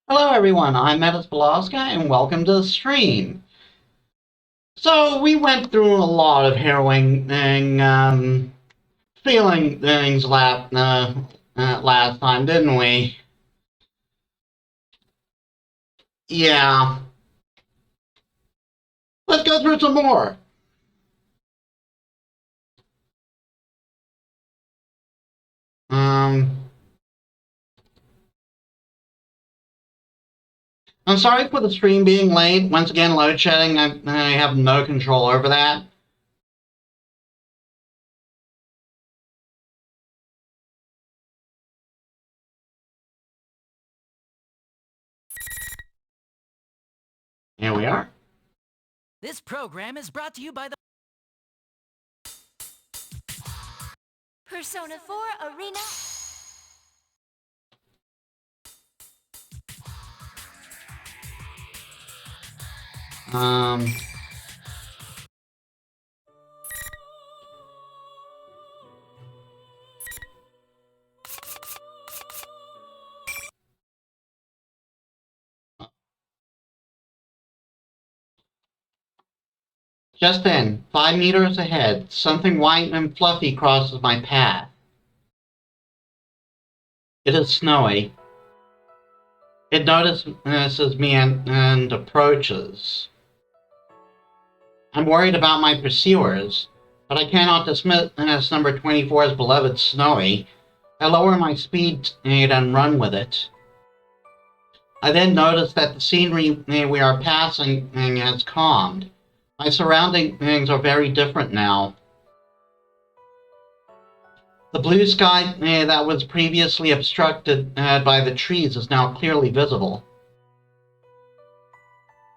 Hello everyone, I'm Metis Balaska and welcome to the stream. So we went through a lot of harrowing feeling things last time, didn't we? Yeah. Let's go through some more. Um, I'm sorry for the stream being late. Once again, load shedding, I have no control over that. Here we are. This program is brought to you by the Persona 4 Arena. Um, just then, 5 meters ahead, something white and fluffy crosses my path. It is snowy. It notices me and approaches. I'm worried about my pursuers, but I cannot dismiss number 24's beloved Snowy. I lower my speed and run with it. I then notice that the scenery we are passing has calmed. My surroundings are very different now. The blue sky that was previously obstructed by the trees is now clearly visible.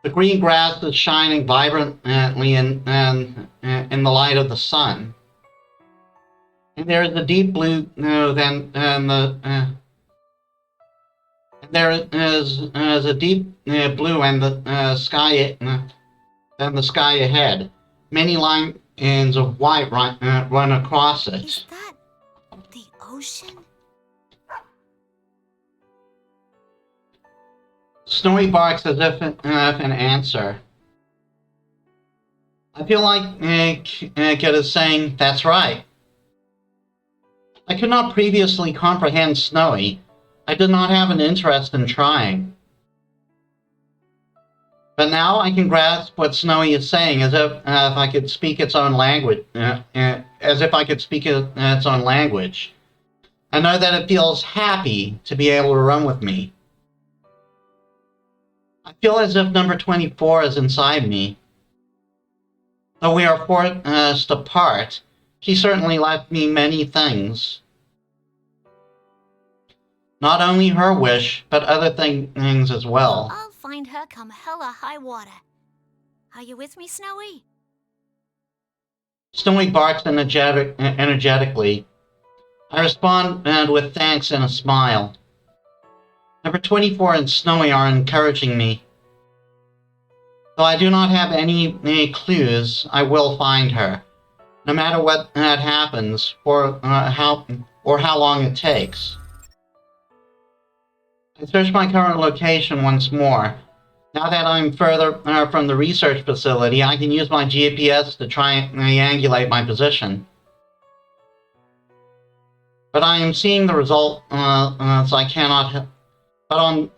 The green grass is shining vibrantly in the light of the sun. And there is a deep blue there is a deep blue and the sky than the sky ahead. Many lines of white run across it. Is that the ocean? Snowy barks as if an answer. I feel like Kit is saying, "That's right." I could not previously comprehend Snowy. I did not have an interest in trying. But now I can grasp what Snowy is saying, as if I could speak its own language. As if I could speak its own language. I know that it feels happy to be able to run with me. I feel as if number 24 is inside me. Though we are forced apart, she certainly left me many things. Not only her wish, but other things as well. I'll find her come hella high water. Are you with me, Snowy? Snowy barks energetically. I respond with thanks and a smile. Number 24 and Snowy are encouraging me. Though I do not have any clues, I will find her, no matter what happens or how long it takes. I search my current location once more. Now that I'm further from the research facility, I can use my GPS to try and triangulate my position. But I am seeing the result, so I cannot. But on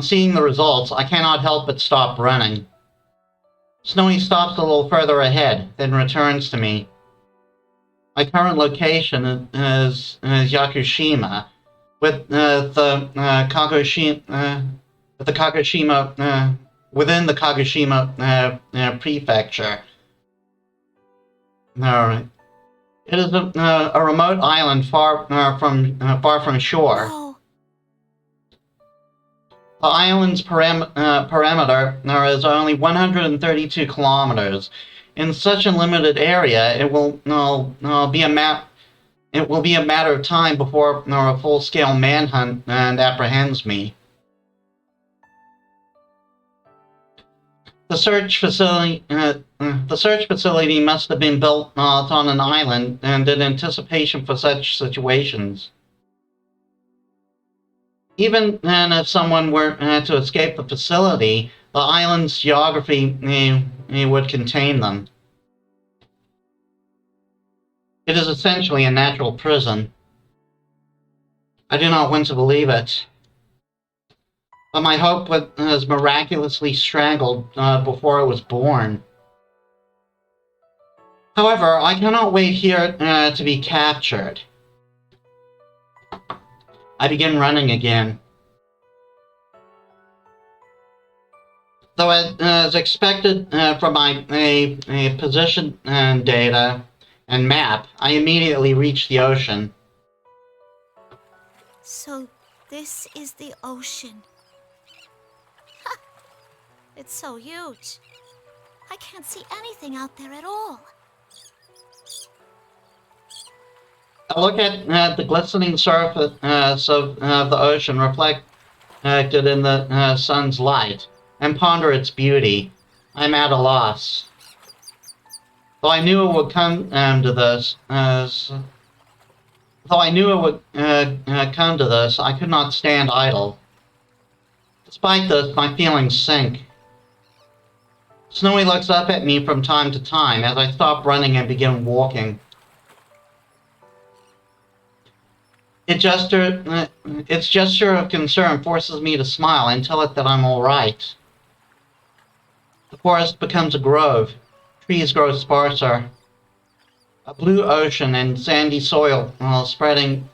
seeing the results, I cannot help but stop running. Snowy stops a little further ahead, then returns to me. My current location is Yakushima, with the Kagoshima within the Kagoshima prefecture. All right. It is a remote island far from shore. Oh, The island's perimeter is only 132 kilometers. In such a limited area, it will be a matter of time before a full-scale manhunt apprehends me. The search facility must have been built on an island and in anticipation for such situations. Even if someone were to escape the facility, the island's geography would contain them. It is essentially a natural prison. I do not want to believe it. But my hope was miraculously strangled before it was born. However, I cannot wait here to be captured. I begin running again. Though as expected from my position data and map, I immediately reach the ocean. So, this is the ocean. Ha! It's so huge. I can't see anything out there at all. I look at the glistening surface of the ocean reflected in the sun's light and ponder its beauty. I'm at a loss. Though I knew it would come to this, I could not stand idle. Despite this, my feelings sink. Snowy looks up at me from time to time as I stop running and begin walking. Its gesture of concern forces me to smile and tell it that I'm all right. The forest becomes a grove. Trees grow sparser. A blue ocean and sandy soil spreading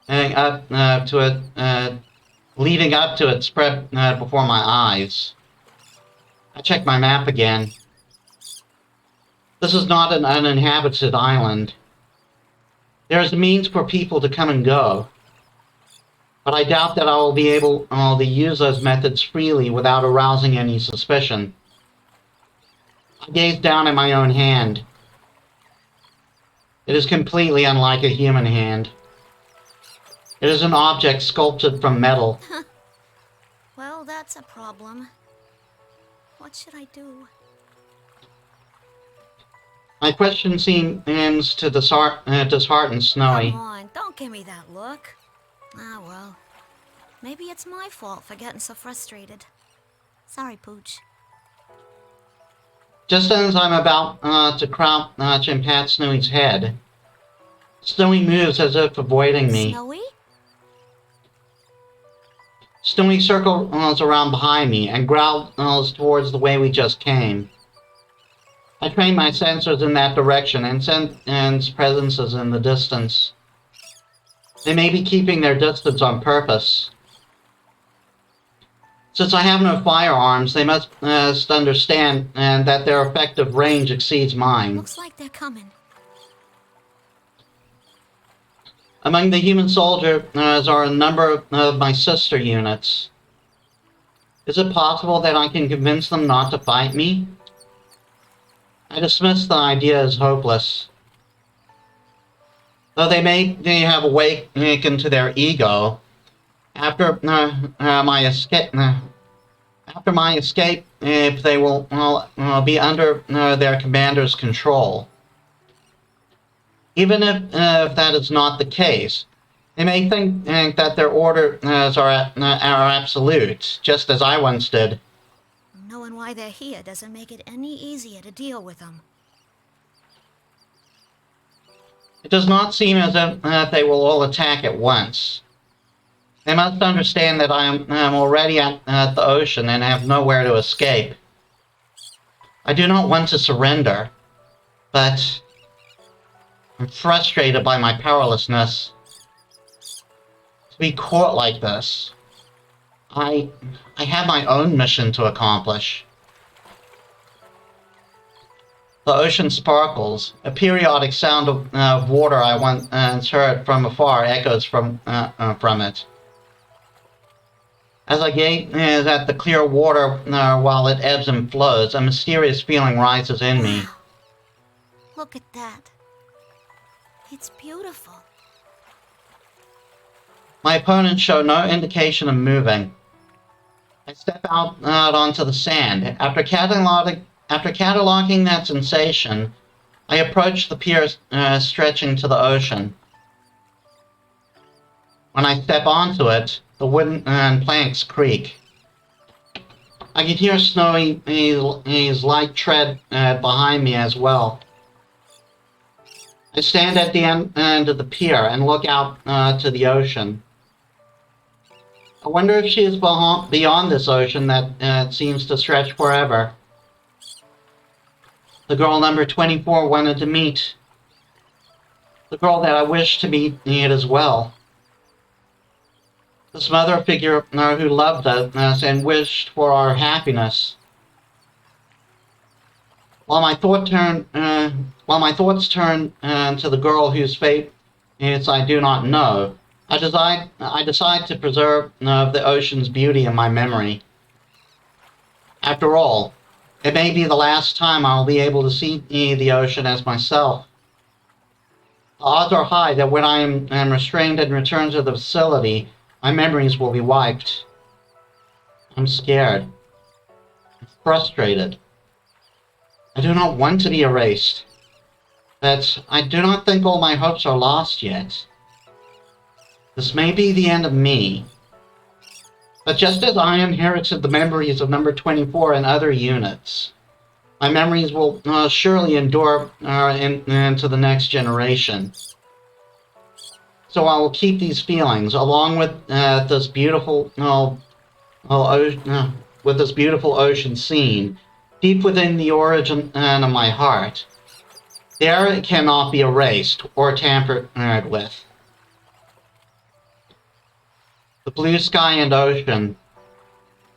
up to it, leading up to it, spread before my eyes. I check my map again. This is not an uninhabited island. There is a means for people to come and go, but I doubt that I will be able to use those methods freely without arousing any suspicion. I gaze down at my own hand. It is completely unlike a human hand. It is an object sculpted from metal. Well, that's a problem. What should I do? My question seems to dishearten Snowy. Come on, don't give me that look. Ah, well. Maybe it's my fault for getting so frustrated. Sorry, Pooch. Just as I'm about to crouch and pat Snowy's head, Snowy moves as if avoiding me. Snowy? Snowy circles around behind me and growls towards the way we just came. I train my sensors in that direction and sense presences in the distance. They may be keeping their distance on purpose. Since I have no firearms, they must understand that their effective range exceeds mine. Looks like they're coming. Among the human soldiers are a number of my sister units. Is it possible that I can convince them not to fight me? I dismiss the idea as hopeless. Though they may have awakened to their ego, after my escape, they will be under their commander's control. Even if that is not the case, they may think that their orders are absolute, just as I once did. Knowing why they're here doesn't make it any easier to deal with them. It does not seem as if they will all attack at once. They must understand that I am already at the ocean and have nowhere to escape. I do not want to surrender, but I'm frustrated by my powerlessness. To be caught like this, I have my own mission to accomplish. The ocean sparkles. A periodic sound of water I once heard from afar echoes from it. As I gaze at the clear water while it ebbs and flows, a mysterious feeling rises in me. Wow. Look at that. It's beautiful. My opponents show no indication of moving. I step out onto the sand. After cataloging that sensation, I approach the pier stretching to the ocean. When I step onto it, the wooden planks creak. I can hear Snowy's light tread behind me as well. I stand at the end of the pier and look out to the ocean. I wonder if she is beyond this ocean that seems to stretch forever. The girl number 24 wanted to meet. The girl that I wish to meet as well. This mother figure who loved us and wished for our happiness. While my thoughts turn to the girl whose fate is I do not know, I decide to preserve the ocean's beauty in my memory. After all, it may be the last time I'll be able to see the ocean as myself. The odds are high that when I am restrained and returned to the facility, my memories will be wiped. I'm scared. I'm frustrated. I do not want to be erased. But I do not think all my hopes are lost yet. This may be the end of me. But just as I inherited the memories of number 24 and other units, my memories will surely endure into the next generation. So I will keep these feelings, along with this beautiful, ocean scene, deep within the origin of my heart. There it cannot be erased or tampered with. The blue sky and ocean,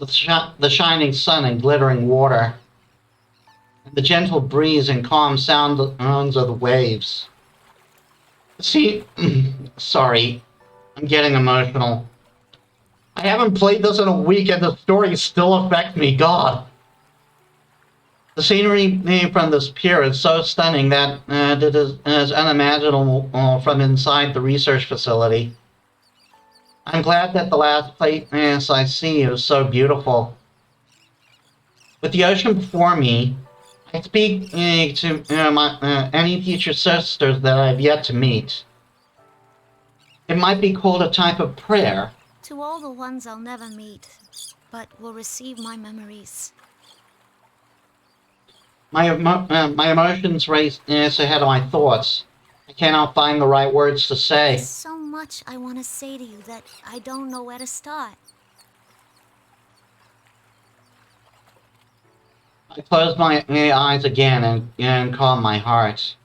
the shining sun and glittering water, and the gentle breeze and calm sounds of the waves. See, sorry, I'm getting emotional. I haven't played this in a week and the story still affects me, God. The scenery from this pier is so stunning that it is unimaginable from inside the research facility. I'm glad that the last place I see is so beautiful. With the ocean before me, I speak to any future sisters that I've yet to meet. It might be called a type of prayer. To all the ones I'll never meet, but will receive my memories. My emotions race ahead of my thoughts. I cannot find the right words to say. There's so much I want to say to you that I don't know where to start. I close my eyes again and calm my heart.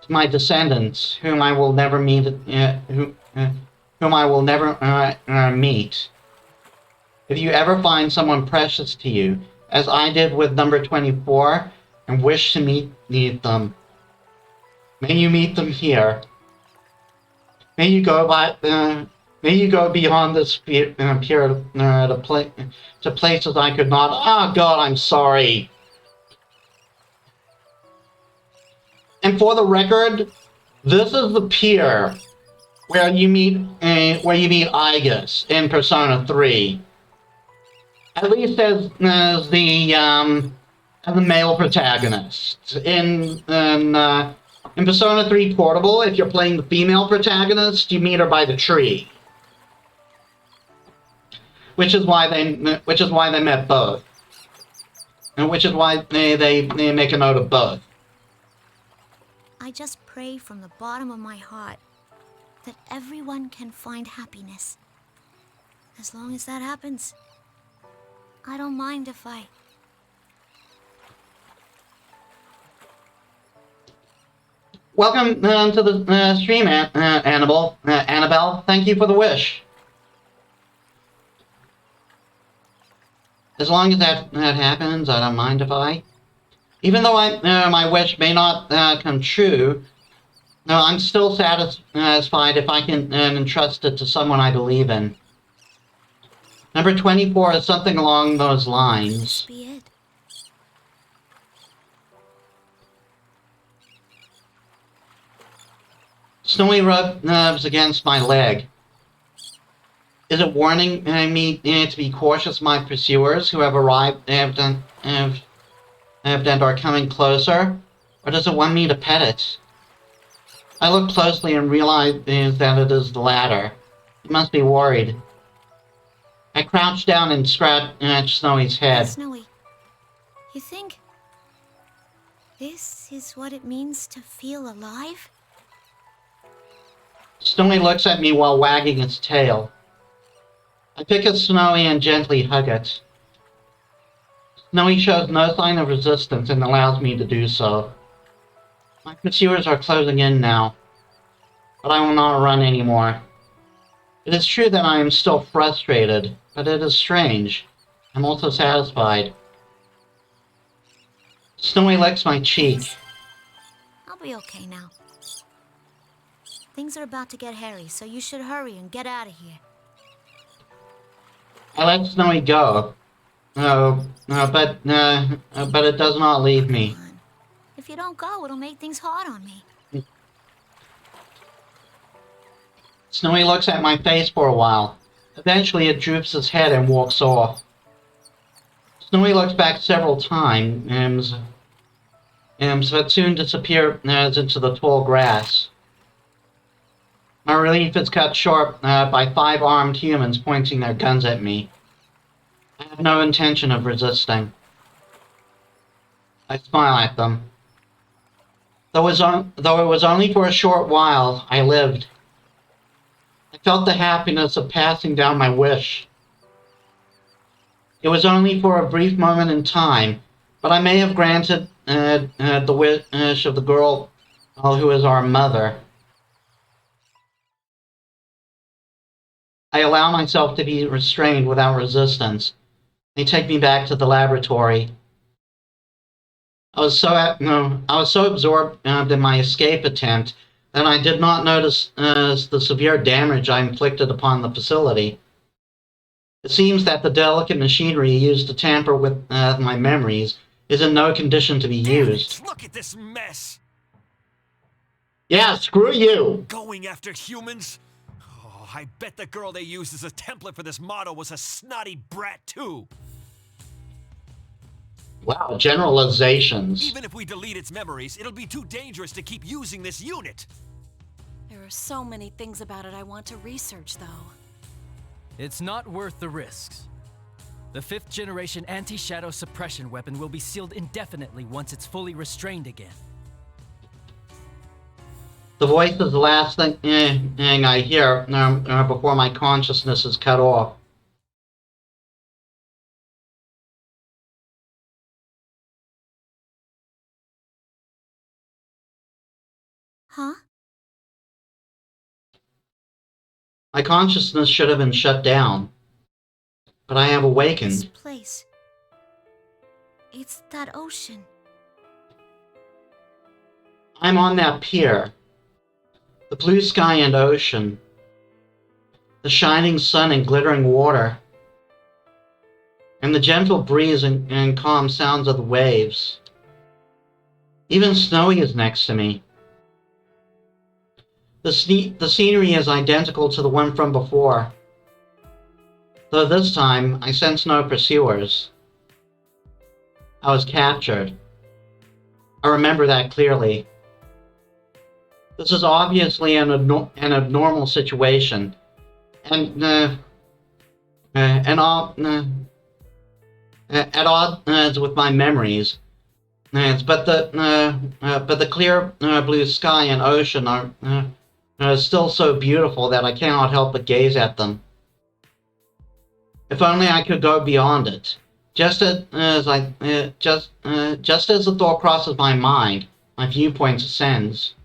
To my descendants, whom I will never meet, meet. If you ever find someone precious to you, as I did with number 24, and wish to meet them, may you meet them here. May you go beyond this pier to places I could not. Oh God, I'm sorry. And for the record, this is the pier where you meet Igus in Persona 3. At least as the male protagonist. In Persona 3 Portable, if you're playing the female protagonist, you meet her by the tree. Which is why they met both. And which is why they make a note of both. I just pray from the bottom of my heart that everyone can find happiness. As long as that happens, I don't mind if I... Welcome to the stream, Annabelle. Thank you for the wish. As long as that happens, I don't mind if I... Even though my wish may not come true, no, I'm still satisfied if I can entrust it to someone I believe in. Number 24 is something along those lines. This be it. Snowy rubs against my leg. Is it warning me to be cautious of my pursuers who have arrived and are coming closer? Or does it want me to pet it? I look closely and realize that it is the latter. He must be worried. I crouched down and scratched Snowy's Hey, head. Snowy, you think this is what it means to feel alive? Snowy looks at me while wagging its tail. I pick at Snowy and gently hug it. Snowy shows no sign of resistance and allows me to do so. My pursuers are closing in now, but I will not run anymore. It is true that I am still frustrated, but it is strange. I'm also satisfied. Snowy licks my cheek. I'll be okay now. Things are about to get hairy, so you should hurry and get out of here. I let Snowy go. But it does not leave me. Come on. If you don't go, it'll make things hard on me. Snowy looks at my face for a while. Eventually it droops its head and walks off. Snowy looks back several times, but soon disappears into the tall grass. My relief is cut short by 5 armed humans pointing their guns at me. I have no intention of resisting. I smile at them. Though it was only for a short while, I lived. I felt the happiness of passing down my wish. It was only for a brief moment in time, but I may have granted the wish of the girl who is our mother. I allow myself to be restrained without resistance. They take me back to the laboratory. I was so absorbed in my escape attempt that I did not notice the severe damage I inflicted upon the facility. It seems that the delicate machinery used to tamper with my memories is in no condition to be used. Look at this mess! Yeah, screw you! Going after humans? Oh, I bet the girl they used as a template for this model was a snotty brat too. Wow, generalizations. Even if we delete its memories, it'll be too dangerous to keep using this unit. There are so many things about it I want to research, though. It's not worth the risks. The 5th generation anti-shadow suppression weapon will be sealed indefinitely once it's fully restrained again. The voice is the last thing I hear before my consciousness is cut off. Huh? My consciousness should have been shut down, but I have This awakened. place. It's that ocean. I'm on that pier. The blue sky and ocean. The shining sun and glittering water. And the gentle breeze and calm sounds of the waves. Even Snowy is next to me. The scenery is identical to the one from before, though this time I sense no pursuers. I was captured. I remember that clearly. This is obviously an abnormal situation, and at odds with my memories. But the clear blue sky and ocean are still so beautiful that I cannot help but gaze at them. If only I could go beyond it. Just as the thought crosses my mind, my viewpoint ascends.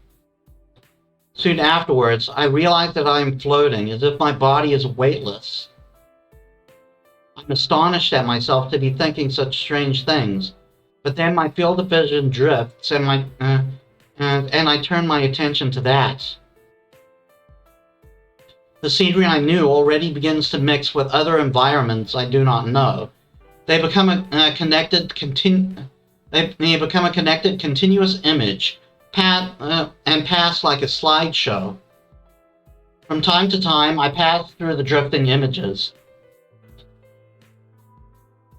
Soon afterwards, I realize that I am floating, as if my body is weightless. I'm astonished at myself to be thinking such strange things, but then my field of vision drifts, and I turn my attention to that. The scenery I knew already begins to mix with other environments I do not know. They become a connected, continuous image, and pass like a slideshow. From time to time, I pass through the drifting images,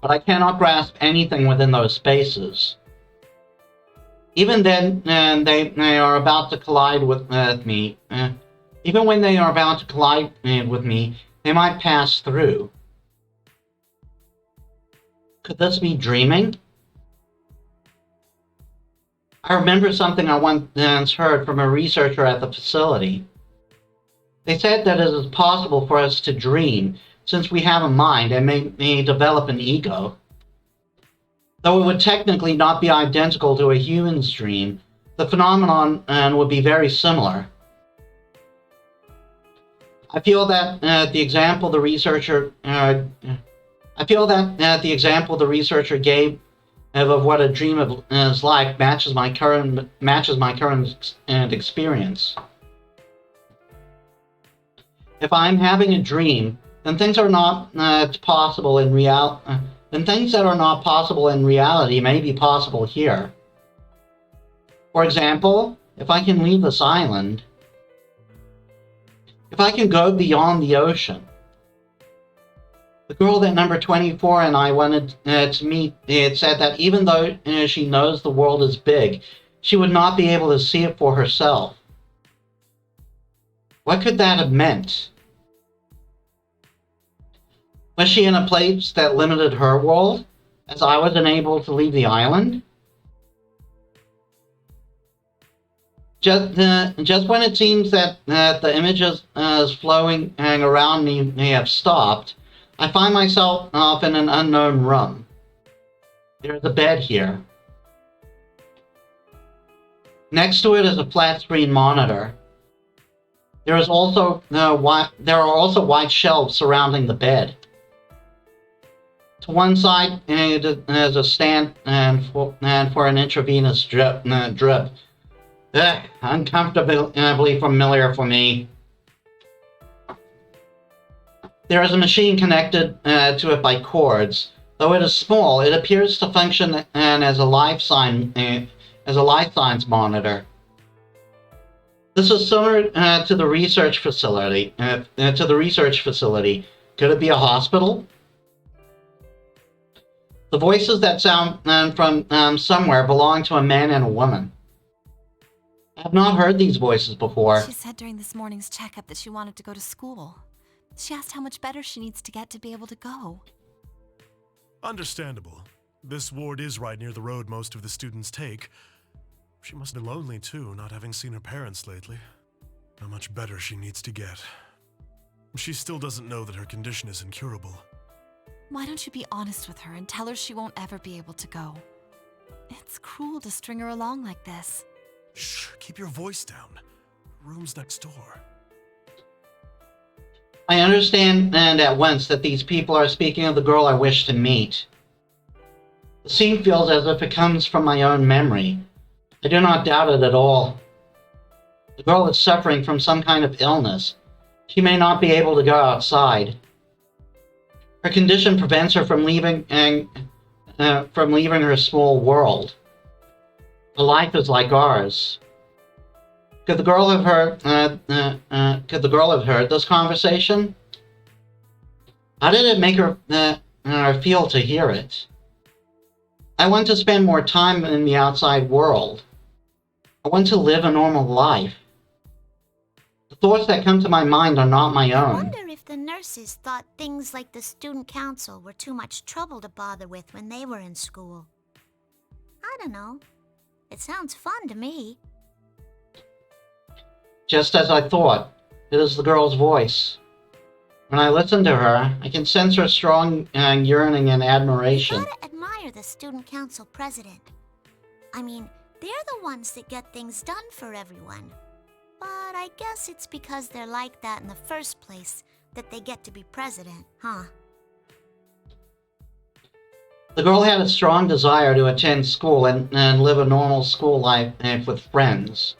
but I cannot grasp anything within those spaces. Even then, they are about to collide with me. Even when they are about to collide with me, they might pass through. Could this be dreaming? I remember something I once heard from a researcher at the facility. They said that it is possible for us to dream, since we have a mind and may develop an ego. Though it would technically not be identical to a human's dream, the phenomenon would be very similar. I feel that the example the researcher gave of what a dream is like matches my current experience. If I'm having a dream, then things are not possible in then things that are not possible in reality may be possible here. For example, if I can leave this island, if I can go beyond the ocean. The girl that number 24 and I wanted to meet had said that even though she knows the world is big, she would not be able to see it for herself. What could that have meant? Was she in a place that limited her world, as I was unable to leave the island? Just when it seems that the images flowing around me may have stopped, I find myself in an unknown room. There's a bed here. Next to it is a flat screen monitor. There are also white shelves surrounding the bed. To one side is a stand for an intravenous drip. Uncomfortably familiar for me. There is a machine connected to it by cords. Though it is small, it appears to function as a life science monitor. This is similar to the research facility. Could it be a hospital? The voices that sound from somewhere belong to a man and a woman. I have not heard these voices before. She said during this morning's checkup that she wanted to go to school. She asked how much better she needs to get to be able to go. Understandable. This ward is right near the road most of the students take. She must have been lonely too, not having seen her parents lately. How much better she needs to get. She still doesn't know that her condition is incurable. Why don't you be honest with her and tell her she won't ever be able to go? It's cruel to string her along like this. Shh, keep your voice down. Room's next door. I understand at once that these people are speaking of the girl I wish to meet. The scene feels as if it comes from my own memory. I do not doubt it at all. The girl is suffering from some kind of illness. She may not be able to go outside. Her condition prevents her from leaving her small world. Her life is like ours. Could the girl have heard this conversation? How did it make her feel to hear it? I want to spend more time in the outside world. I want to live a normal life. The thoughts that come to my mind are not my I own. wonder if the nurses thought things like the student council were too much trouble to bother with when they were in school. I don't know. It sounds fun to me. Just as I thought, it is the girl's voice. When I listen to her, I can sense her strong yearning and admiration. You gotta admire the student council president. I mean, they're the ones that get things done for everyone. But I guess it's because they're like that in the first place that they get to be president, huh? The girl had a strong desire to attend school and live a normal school life with friends.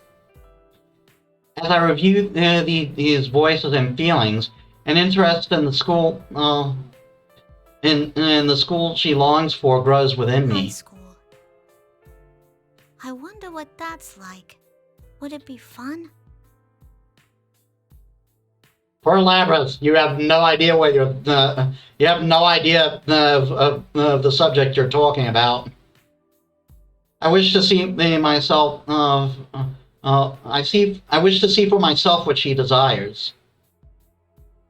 As I review these voices and feelings, an interest in the school, in the school she longs for grows within High me. school. I wonder what that's like. Would it be fun? Poor Labrys, you have no idea what you have no idea of the subject you're talking about. I wish to see myself I wish to see for myself what she desires.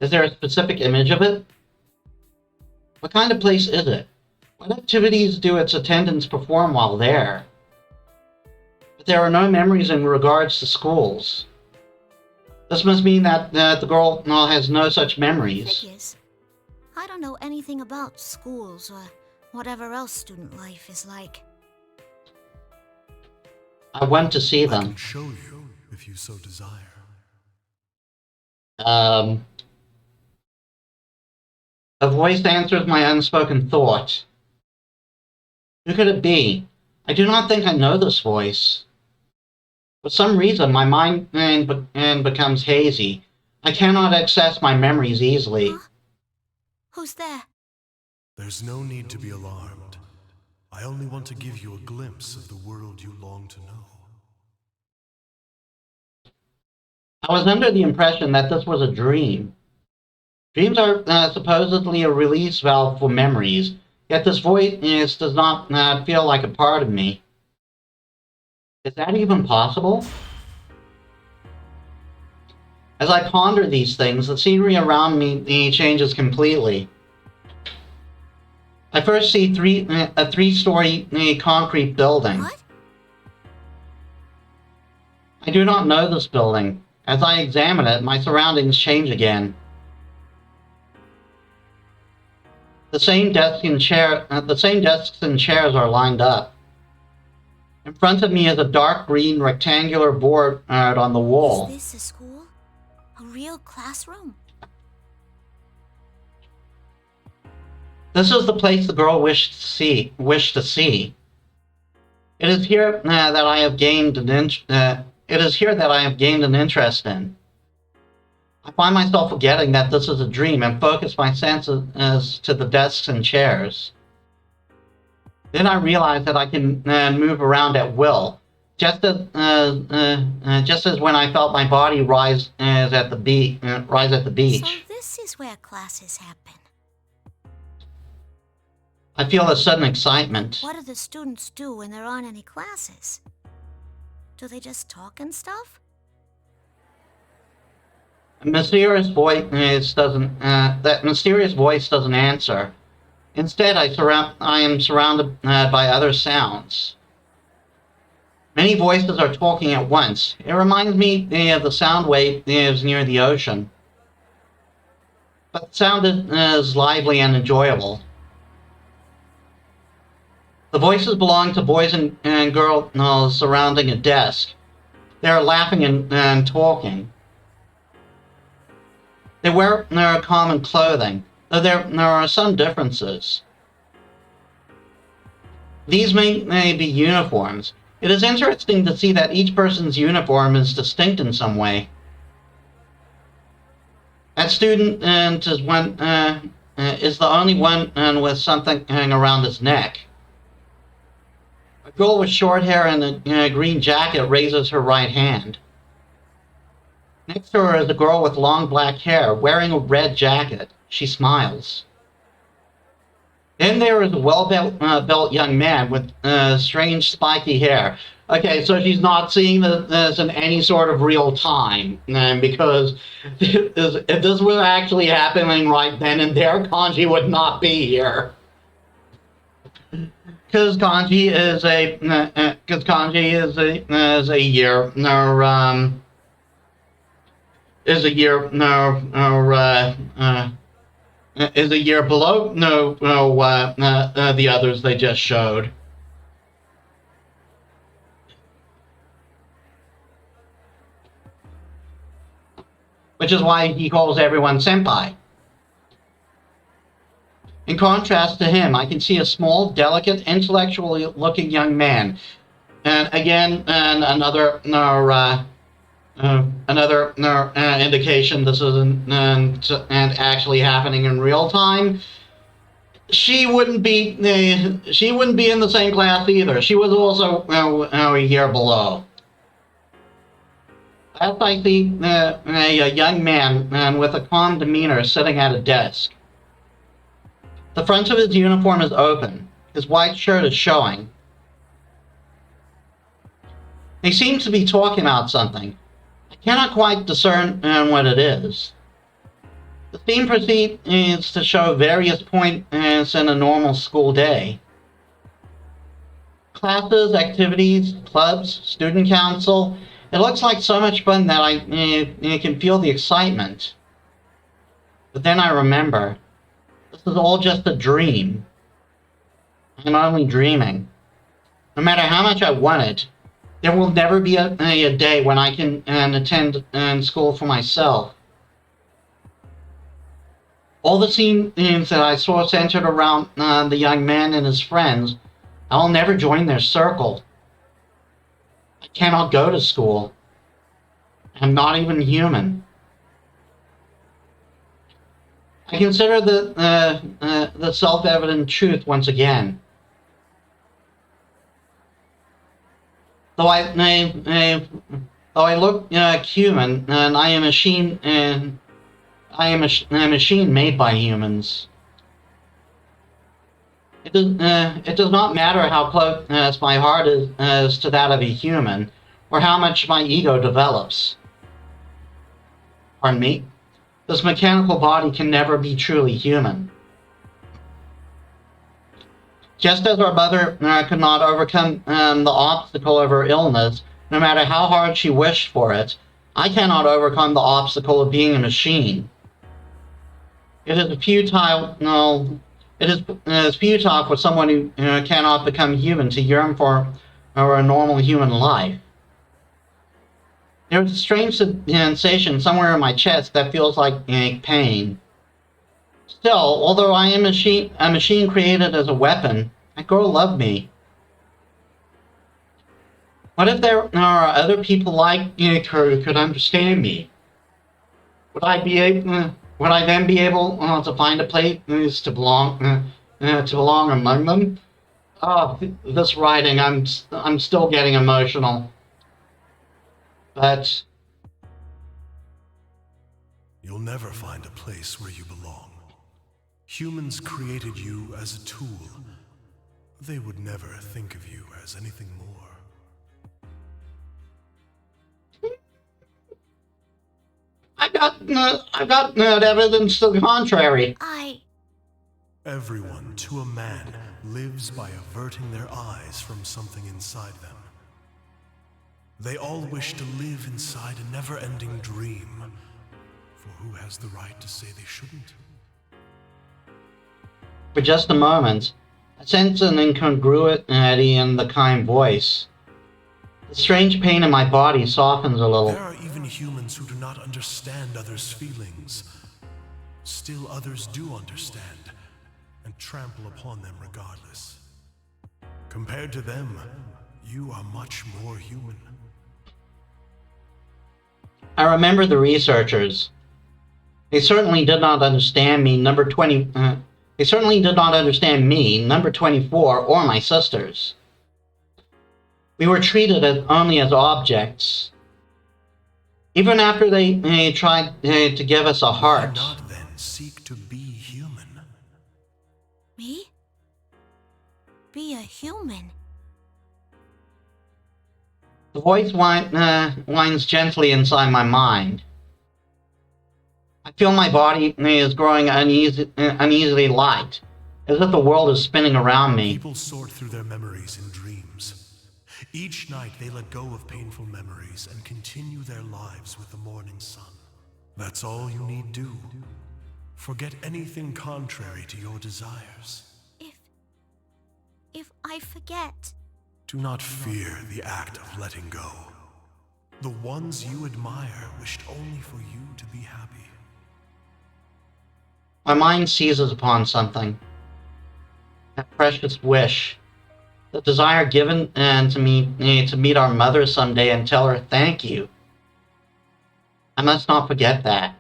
Is there a specific image of it? What kind of place is it? What activities do its attendants perform while there? But there are no memories in regards to schools. This must mean that the girl has no such memories. Figures. I don't know anything about schools or whatever else student life is like. I want to see I them. can show you if you so desire. A voice answers my unspoken thought. Who could it be? I do not think I know this voice. For some reason, my mind becomes hazy. I cannot access my memories easily. Huh? Who's there? There's no need to be alarmed. I only want to give you a glimpse of the world you long to know. I was under the impression that this was a dream. Dreams are supposedly a release valve for memories, yet this voice does not feel like a part of me. Is that even possible? As I ponder these things, the scenery around me changes completely. I first see a three-story concrete building. What? I do not know this building. As I examine it, my surroundings change again. The same desks and chairs are lined up. In front of me is a dark green rectangular board on the wall. Is this a school? A real classroom? This is the place the girl wished to see. It is here that I have gained an interest in. I find myself forgetting that this is a dream and focus my senses to the desks and chairs. Then I realize that I can move around at will, just as when I felt my body rise at the beach. So this is where classes happen. I feel a sudden excitement. What do the students do when there aren't any classes? Do they just talk and stuff? That mysterious voice doesn't answer. Instead, I am surrounded by other sounds. Many voices are talking at once. It reminds me of the sound waves near the ocean. But the sound is lively and enjoyable. The voices belong to boys and girls surrounding a desk. They are laughing and talking. They wear their common clothing, though there are some differences. These may be uniforms. It is interesting to see that each person's uniform is distinct in some way. That student is the only one with something around his neck. A girl with short hair and a green jacket raises her right hand. Next to her is a girl with long black hair, wearing a red jacket. She smiles. Then there is a well-built young man with strange spiky hair. Okay, so she's not seeing this in any sort of real time, because if this was actually happening right then and there, Kanji would not be here. Because Kanji is a year below the others they just showed. Which is why he calls everyone senpai. In contrast to him, I can see a small, delicate, intellectually looking young man. And again, another indication this isn't actually happening in real time. She wouldn't be in the same class either. She was also a year below. As I see a young man with a calm demeanor sitting at a desk. The front of his uniform is open. His white shirt is showing. They seem to be talking about something. I cannot quite discern what it is. The theme proceeds to show various points in a normal school day. Classes, activities, clubs, student council. It looks like so much fun that I can feel the excitement. But then I remember, this is all just a dream. I'm only dreaming. No matter how much I want it, there will never be a day when I can attend school for myself. All the scenes that I saw centered around the young man and his friends, I'll never join their circle. I cannot go to school. I'm not even human. I consider the self-evident truth once again. Though I look human, and I am a machine, and I am a machine made by humans. It does not matter how close my heart is to that of a human, or how much my ego develops. Pardon me? This mechanical body can never be truly human. Just as our mother could not overcome the obstacle of her illness, no matter how hard she wished for it, I cannot overcome the obstacle of being a machine. It is futile. No, it is futile for someone who cannot become human to yearn for a normal human life. There is a strange sensation somewhere in my chest that feels like pain. Still, although I am a machine created as a weapon, that girl loved me. What if there are other people like her who could understand me? Would I then be able to find a place to belong among them? Oh, this writing, I'm still getting emotional. But You'll never find a place where you belong. Humans created you as a tool. They would never think of you as anything more. I've got evidence to the contrary. Everyone, to a man, lives by averting their eyes from something inside them. They all wish to live inside a never-ending dream. For who has the right to say they shouldn't? For just a moment, I sense an incongruity in the kind voice. The strange pain in my body softens a little. There are even humans who do not understand others' feelings. Still others do understand, and trample upon them regardless. Compared to them, you are much more human. I remember the researchers. They certainly did not understand me, number 20. They certainly did not understand me, number 24, or my sisters. We were treated only as objects. Even after they tried to give us a heart. Why not then seek to be human? Me? Be a human? The voice whines gently inside my mind. I feel my body is growing uneasily light, as if the world is spinning around me. People sort through their memories in dreams. Each night they let go of painful memories and continue their lives with the morning sun. That's all you need do. Forget anything contrary to your desires. If I forget... Do not fear the act of letting go. The ones you admire wished only for you to be happy. My mind seizes upon something. That precious wish. The desire given to me to meet our mother someday and tell her thank you. I must not forget that.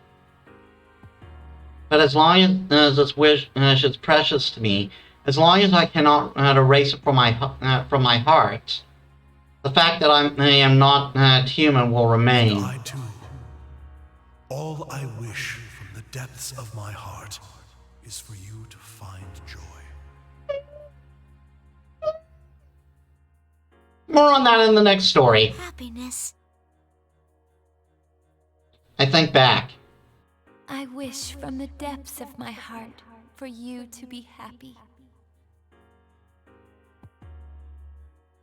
But as long as this wish is precious to me, as long as I cannot erase it from my heart, the fact that I am not human will remain. And I too. All I wish from the depths of my heart is for you to find joy. More on that in the next story. Happiness. I think back. I wish from the depths of my heart for you to be happy.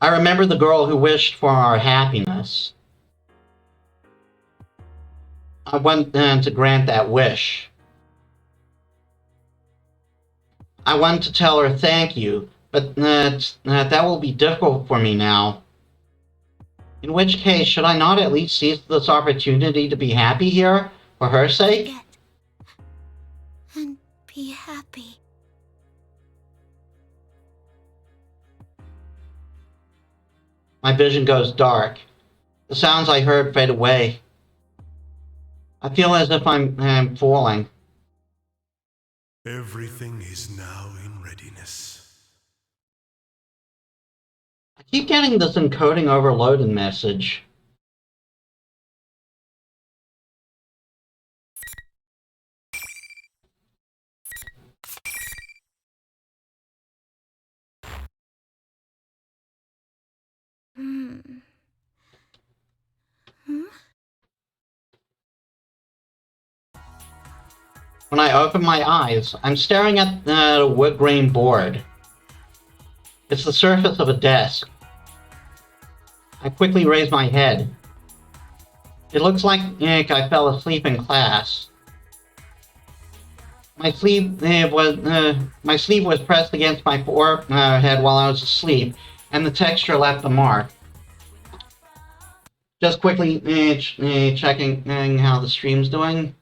I remember the girl who wished for our happiness. I went to grant that wish. I wanted to tell her thank you, but that will be difficult for me now. In which case, should I not at least seize this opportunity to be happy here, for her sake? Forget. And be happy. My vision goes dark. The sounds I heard fade away. I feel as if I'm falling. Everything is now in readiness. I keep getting this encoding overloaded message. Hmm. When I open my eyes, I'm staring at a wood grain board. It's the surface of a desk. I quickly raise my head. It looks like I fell asleep in class. My sleeve was pressed against my forehead while I was asleep, and the texture left a mark. Just quickly checking how the stream's doing.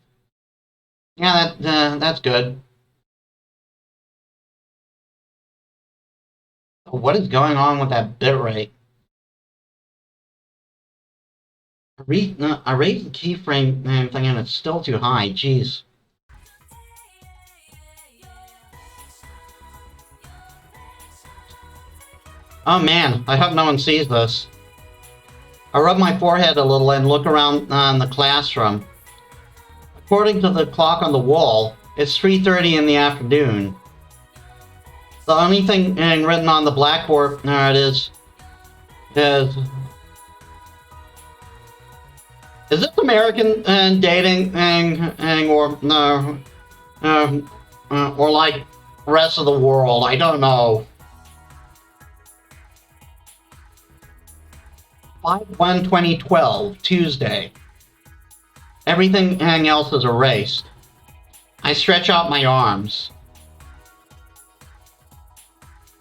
Yeah, that's good. What is going on with that bitrate? I raised the keyframe thing and it's still too high. Jeez. Oh man, I hope no one sees this. I rub my forehead a little and look around the classroom. According to the clock on the wall, it's 3:30 in the afternoon. The only thing written on the blackboard is this American dating or like rest of the world? I don't know. 5/1/2012, Tuesday. Everything else is erased. I stretch out my arms.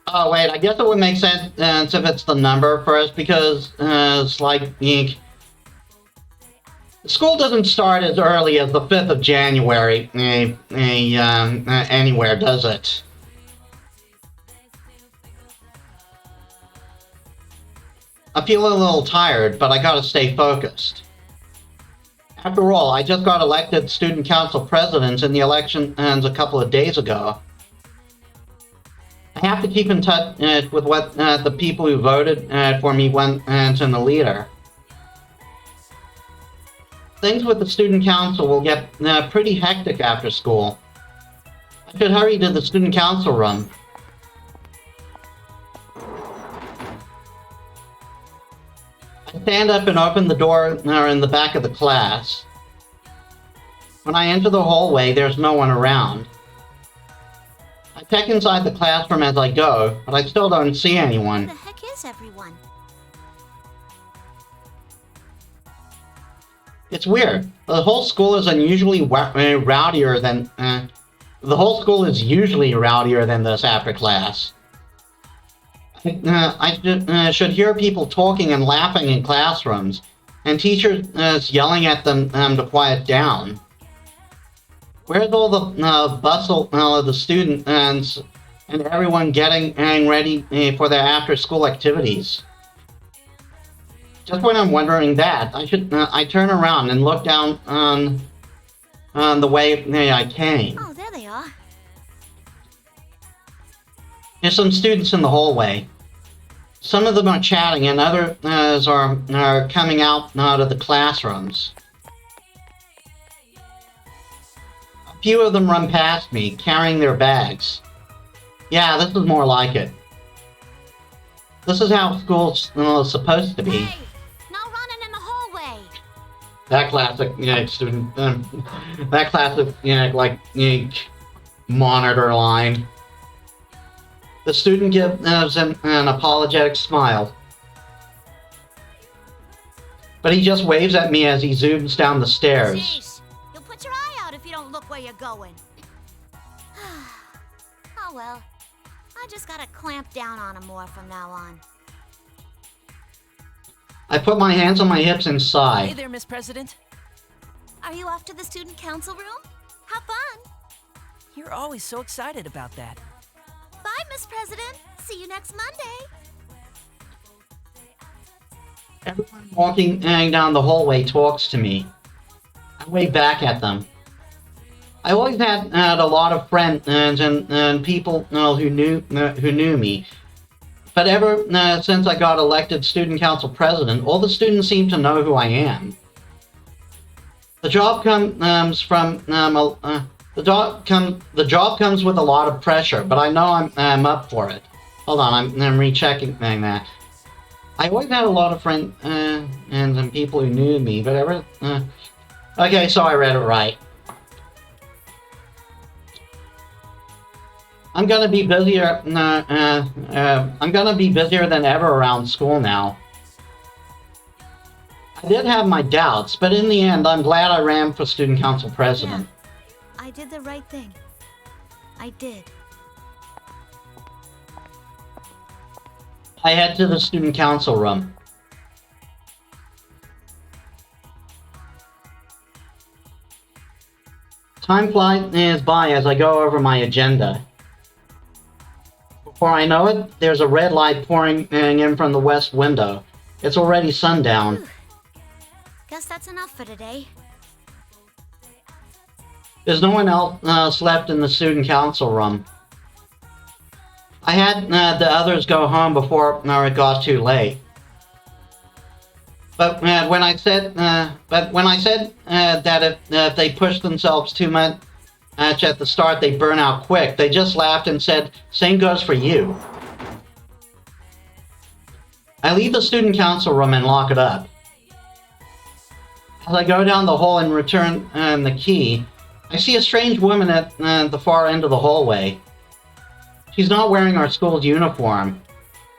Oh wait, I guess it would make sense if it's the number first, because it's like school doesn't start as early as the 5th of January anywhere, does it? I feel a little tired, but I gotta stay focused. After all, I just got elected student council president in the elections a couple of days ago. I have to keep in touch with what the people who voted for me went in the leader. Things with the student council will get pretty hectic after school. I should hurry to the student council room. I stand up and open the door in the back of the class. When I enter the hallway, there's no one around. I check inside the classroom as I go, but I still don't see anyone. Where the heck is everyone? It's weird. The whole school is unusually rowdier than... the whole school is usually rowdier than this after class. I should hear people talking and laughing in classrooms, and teachers yelling at them to quiet down. Where's all the bustle of the students and everyone getting ready for their after-school activities? Just when I'm wondering that, I turn around and look down on the way I came. Oh, there they are. There's some students in the hallway. Some of them are chatting, and others are coming out of the classrooms. A few of them run past me, carrying their bags. Yeah, this is more like it. This is how school's supposed to be. Hey, no running in the hallway. That classic, student. That classic, monitor line. The student gives him an apologetic smile. But he just waves at me as he zooms down the stairs. Sheesh, you'll put your eye out if you don't look where you're going. Oh well, I just gotta clamp down on him more from now on. I put my hands on my hips and sigh. Hey there, Miss President. Are you off to the student council room? Have fun. You're always so excited about that. Bye, Miss President. See you next Monday. Everyone walking down the hallway talks to me. I wave back at them. I always had a lot of friends and people who knew me. But ever since I got elected student council president, all the students seem to know who I am. The job comes with a lot of pressure, but I know I'm up for it. Hold on, I'm rechecking that. I always had a lot of friends and people who knew me, but ever. Okay, so I read it right. I'm gonna be busier. I'm gonna be busier than ever around school now. I did have my doubts, but in the end, I'm glad I ran for student council president. Yeah, I did the right thing. I did. I head to the student council room. Time flies by as I go over my agenda. Before I know it, there's a red light pouring in from the west window. It's already sundown. Whew. Guess that's enough for today. There's no one else left in the student council room. I had the others go home before it got too late. But when I said that if they push themselves too much at the start, they burn out quick, they just laughed and said, "Same goes for you." I leave the student council room and lock it up. As I go down the hall and return the key, I see a strange woman at the far end of the hallway. She's not wearing our school's uniform.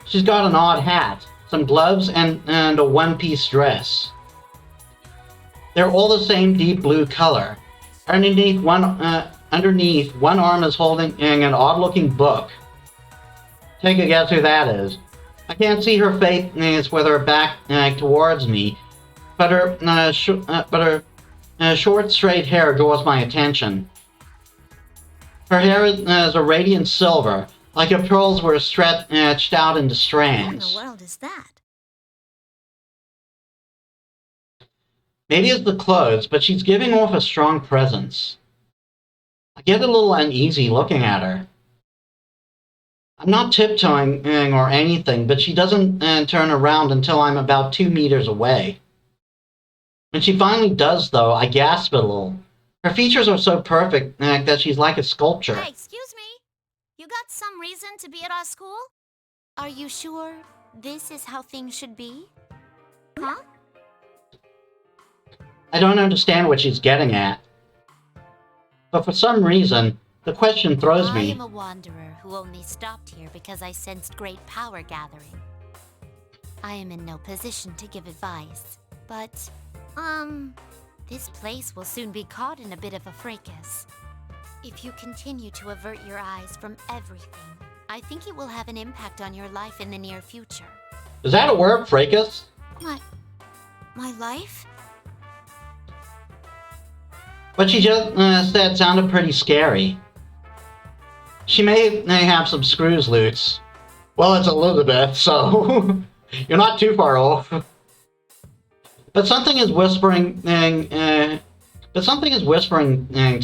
She's got an odd hat, some gloves, and a one-piece dress. They're all the same deep blue color. Underneath, one arm is holding an odd-looking book. Take a guess who that is. I can't see her face with her back towards me, but her short, straight hair draws my attention. Her hair is a radiant silver, like if pearls were stretched out into What in strands. the world is that? Maybe it's the clothes, but she's giving off a strong presence. I get a little uneasy looking at her. I'm not tiptoeing or anything, but she doesn't turn around until I'm about 2 meters away. When she finally does, though, I gasp a little. Her features are so perfect that she's like a sculpture. Hey, excuse me. You got some reason to be at our school? Are you sure this is how things should be? Huh? I don't understand what she's getting at. But for some reason, the question throws I me. am a wanderer who only stopped here because I sensed great power gathering. I am in no position to give advice, but, this place will soon be caught in a bit of a fracas. If you continue to avert your eyes from everything, I think it will have an impact on your life in the near future. Is that a word, fracas? My life? What she just said sounded pretty scary. She may have some screws loose. Well, it's Elizabeth, so you're not too far off. But something is whispering to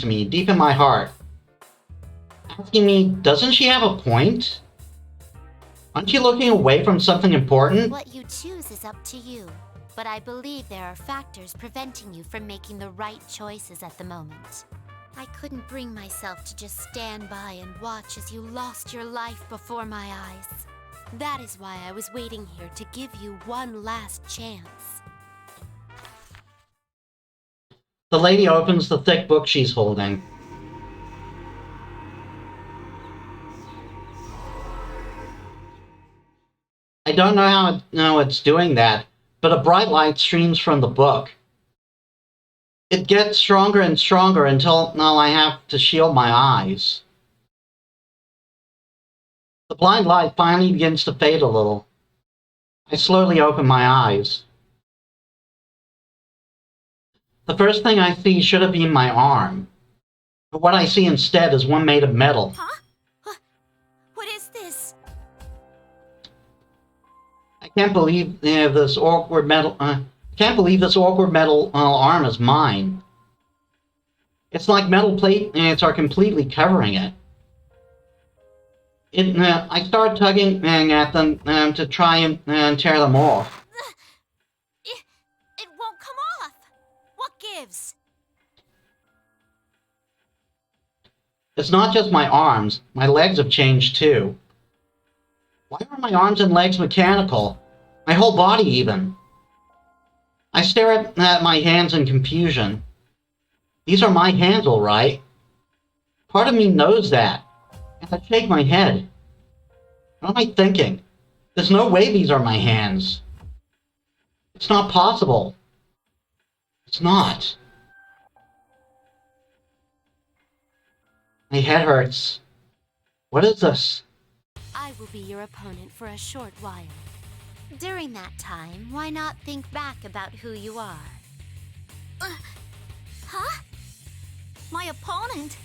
me deep in my heart, asking me, doesn't she have a point? Aren't you looking away from something important? What you choose is up to you, but I believe there are factors preventing you from making the right choices at the moment. I couldn't bring myself to just stand by and watch as you lost your life before my eyes. That is why I was waiting here to give you one last chance. The lady opens the thick book she's holding. I don't know how it's doing that, but a bright light streams from the book. It gets stronger and stronger until now I have to shield my eyes. The blind light finally begins to fade a little. I slowly open my eyes. The first thing I see should have been my arm. But what I see instead is one made of metal. Huh? What is this? I can't believe this awkward metal. Arm is mine. It's like metal plates are completely covering it. I start tugging at them to try and tear them off. It won't come off. What gives? It's not just my arms. My legs have changed too. Why are my arms and legs mechanical? My whole body even. I stare at my hands in confusion. These are my hands, all right. Part of me knows that. And I shake my head. What am I thinking? There's no way these are my hands. It's not possible. It's not. My head hurts. What is this? I will be your opponent for a short while. During that time, why not think back about who you are? Huh? My opponent?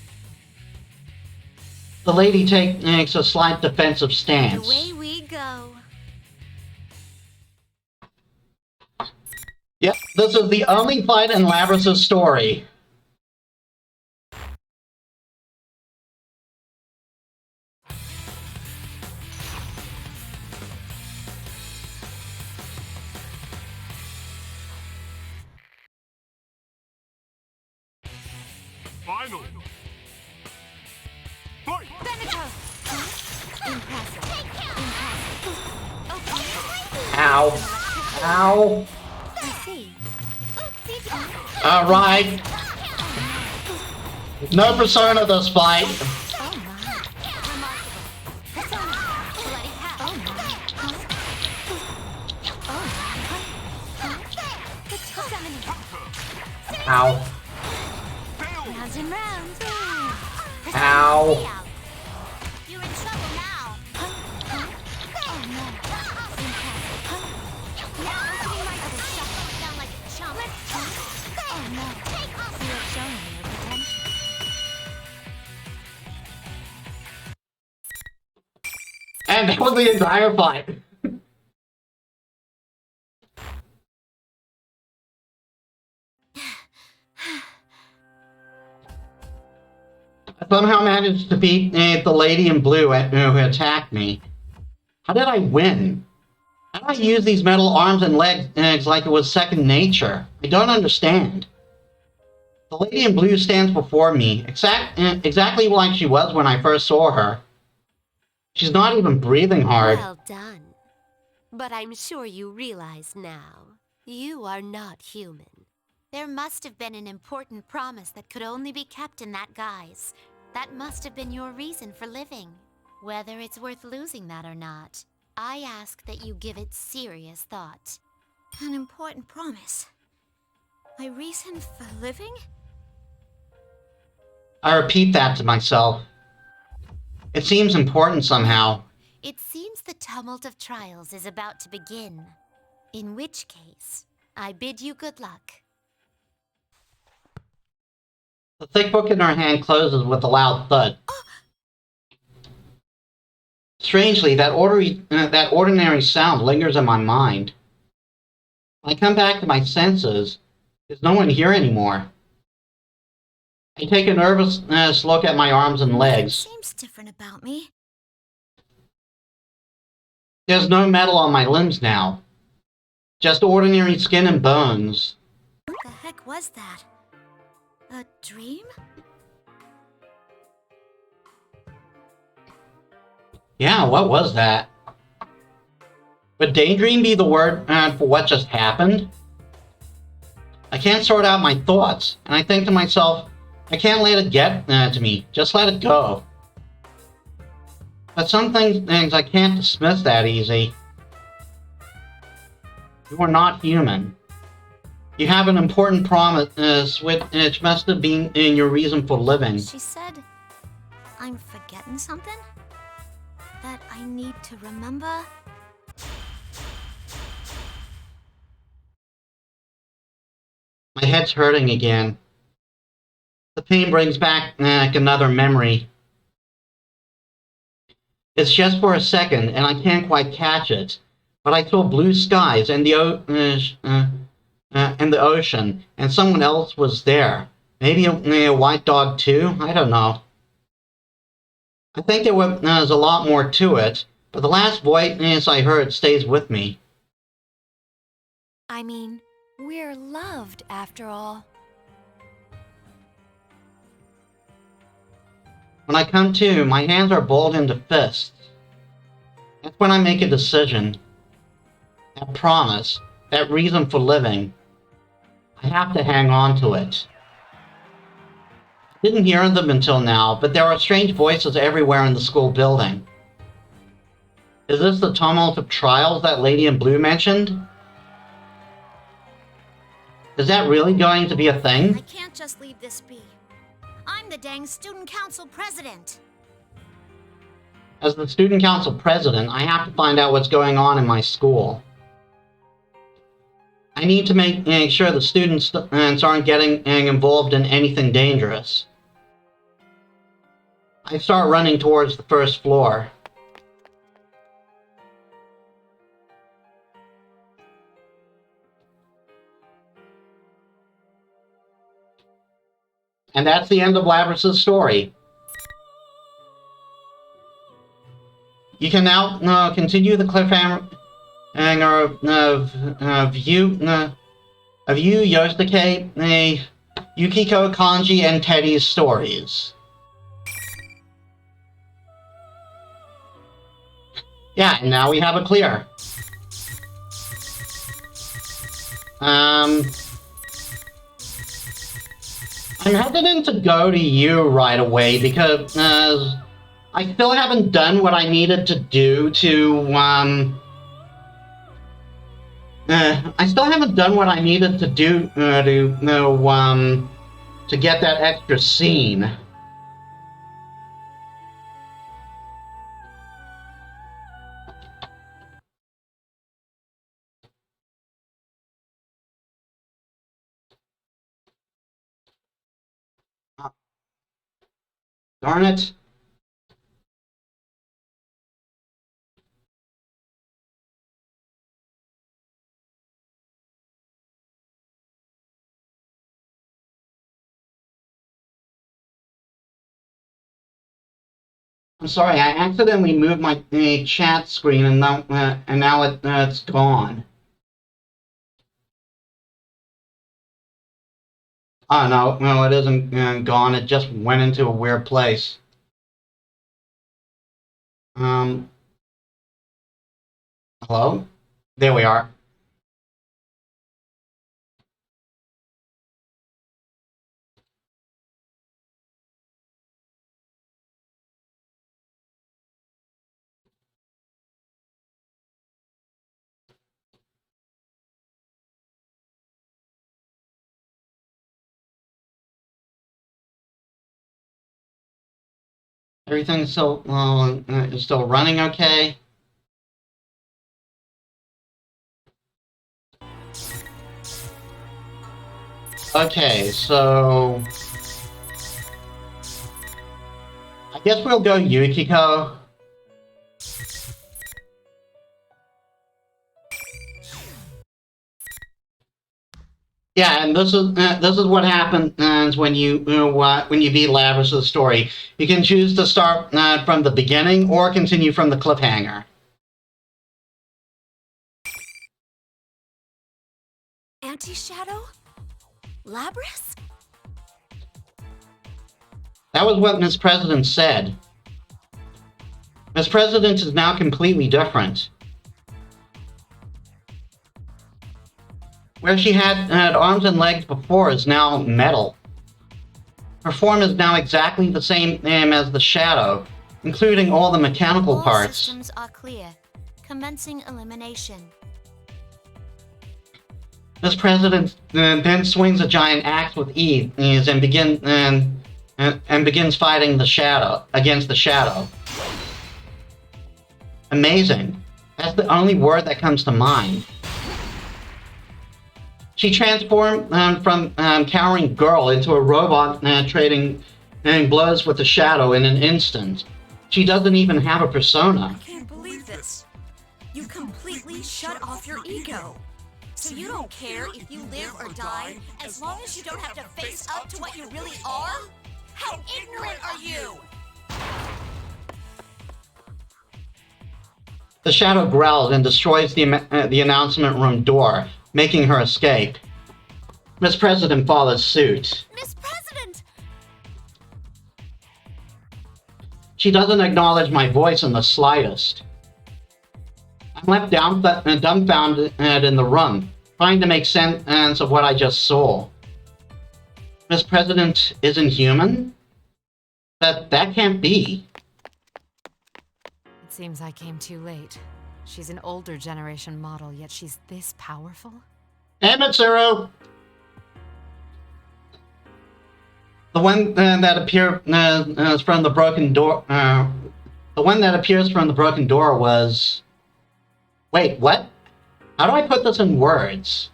The lady takes a slight defensive stance. Away we go. Yep, this is the only fight in Labrys' story. Final. Fight! Ow. Ow. Alright. No persona this fight. Ow. Rounds and rounds. Ow. You're in trouble now. Oh no. Now opening my other down like a chump. Oh no. You have shown me your potential. And that was the entire fight. I somehow managed to beat the lady in blue who attacked me. How did I win? How did I use these metal arms and legs like it was second nature? I don't understand. The lady in blue stands before me, exactly like she was when I first saw her. She's not even breathing hard. Well done. But I'm sure you realize now, you are not human. There must have been an important promise that could only be kept in that guise. That must have been your reason for living. Whether it's worth losing that or not, I ask that you give it serious thought. An important promise. My reason for living? I repeat that to myself. It seems important somehow. It seems the tumult of trials is about to begin. In which case, I bid you good luck. The thick book in her hand closes with a loud thud. Strangely, that ordinary sound lingers in my mind. When I come back to my senses, there's no one here anymore. I take a nervous look at my arms and legs. Seems different about me. There's no metal on my limbs now. Just ordinary skin and bones. What the heck was that? A dream? Yeah, what was that? Would daydream be the word for what just happened? I can't sort out my thoughts, and I think to myself, I can't let it get to me. Just let it go. But some things I can't dismiss that easy. You are not human. You have an important promise which must have been in your reason for living. She said, I'm forgetting something? That I need to remember? My head's hurting again. The pain brings back another memory. It's just for a second, and I can't quite catch it. But I saw blue skies and the ocean, and someone else was there. Maybe a white dog too? I don't know. I think there was a lot more to it, but the last voice I heard stays with me. I mean, we're loved after all. When I come to, my hands are balled into fists. That's when I make a decision. That promise, that reason for living. I have to hang on to it. Didn't hear them until now, but there are strange voices everywhere in the school building. Is this the tumult of trials that Lady in Blue mentioned? Is that really going to be a thing? I can't just leave this be. I'm the dang student council president. As the student council president, I have to find out what's going on in my school. I need to make sure the students aren't getting involved in anything dangerous. I start running towards the first floor. And that's the end of Labrys' story. You can now continue the cliffhanger of you, Yosuke, Yukiko, Kanji, and Teddy's stories. Yeah, and now we have a clear. I'm hesitant to go to you right away because I still haven't done what I needed to do to I still haven't done what I needed to do to get that extra scene. Darn it. I'm sorry, I accidentally moved my chat screen and now it's gone. Oh, no, it isn't gone. It just went into a weird place. Hello? There we are. Everything's still is still running okay. Okay, so I guess we'll go Yukiko. Yeah, and this is what happens when you beat Labrys' story. You can choose to start from the beginning or continue from the cliffhanger. Anti-Shadow? Labrys? That was what Miss President said. Miss President is now completely different. Where she had arms and legs before is now metal. Her form is now exactly the same as the shadow, including all the mechanical All parts. systems are clear. Commencing elimination. This president then swings a giant axe with ease and begins fighting the shadow against the shadow. Amazing. That's the only word that comes to mind. She transformed from cowering girl into a robot trading blows with the shadow in an instant. She doesn't even have a persona. I can't believe this. You completely shut off your ego. So you don't care if you live or die as long as you don't have to face up to what you really are? How ignorant are you? The shadow growls and destroys the announcement room door, making her escape. Miss President follows suit. Miss President! She doesn't acknowledge my voice in the slightest. I'm left dumbfounded in the room, trying to make sense of what I just saw. Miss President isn't human? That can't be. It seems I came too late. She's an older generation model, yet she's this powerful? Hey, Mitsuru! The one that appeared from the broken door. The one that appears from the broken door was. Wait, what? How do I put this in words?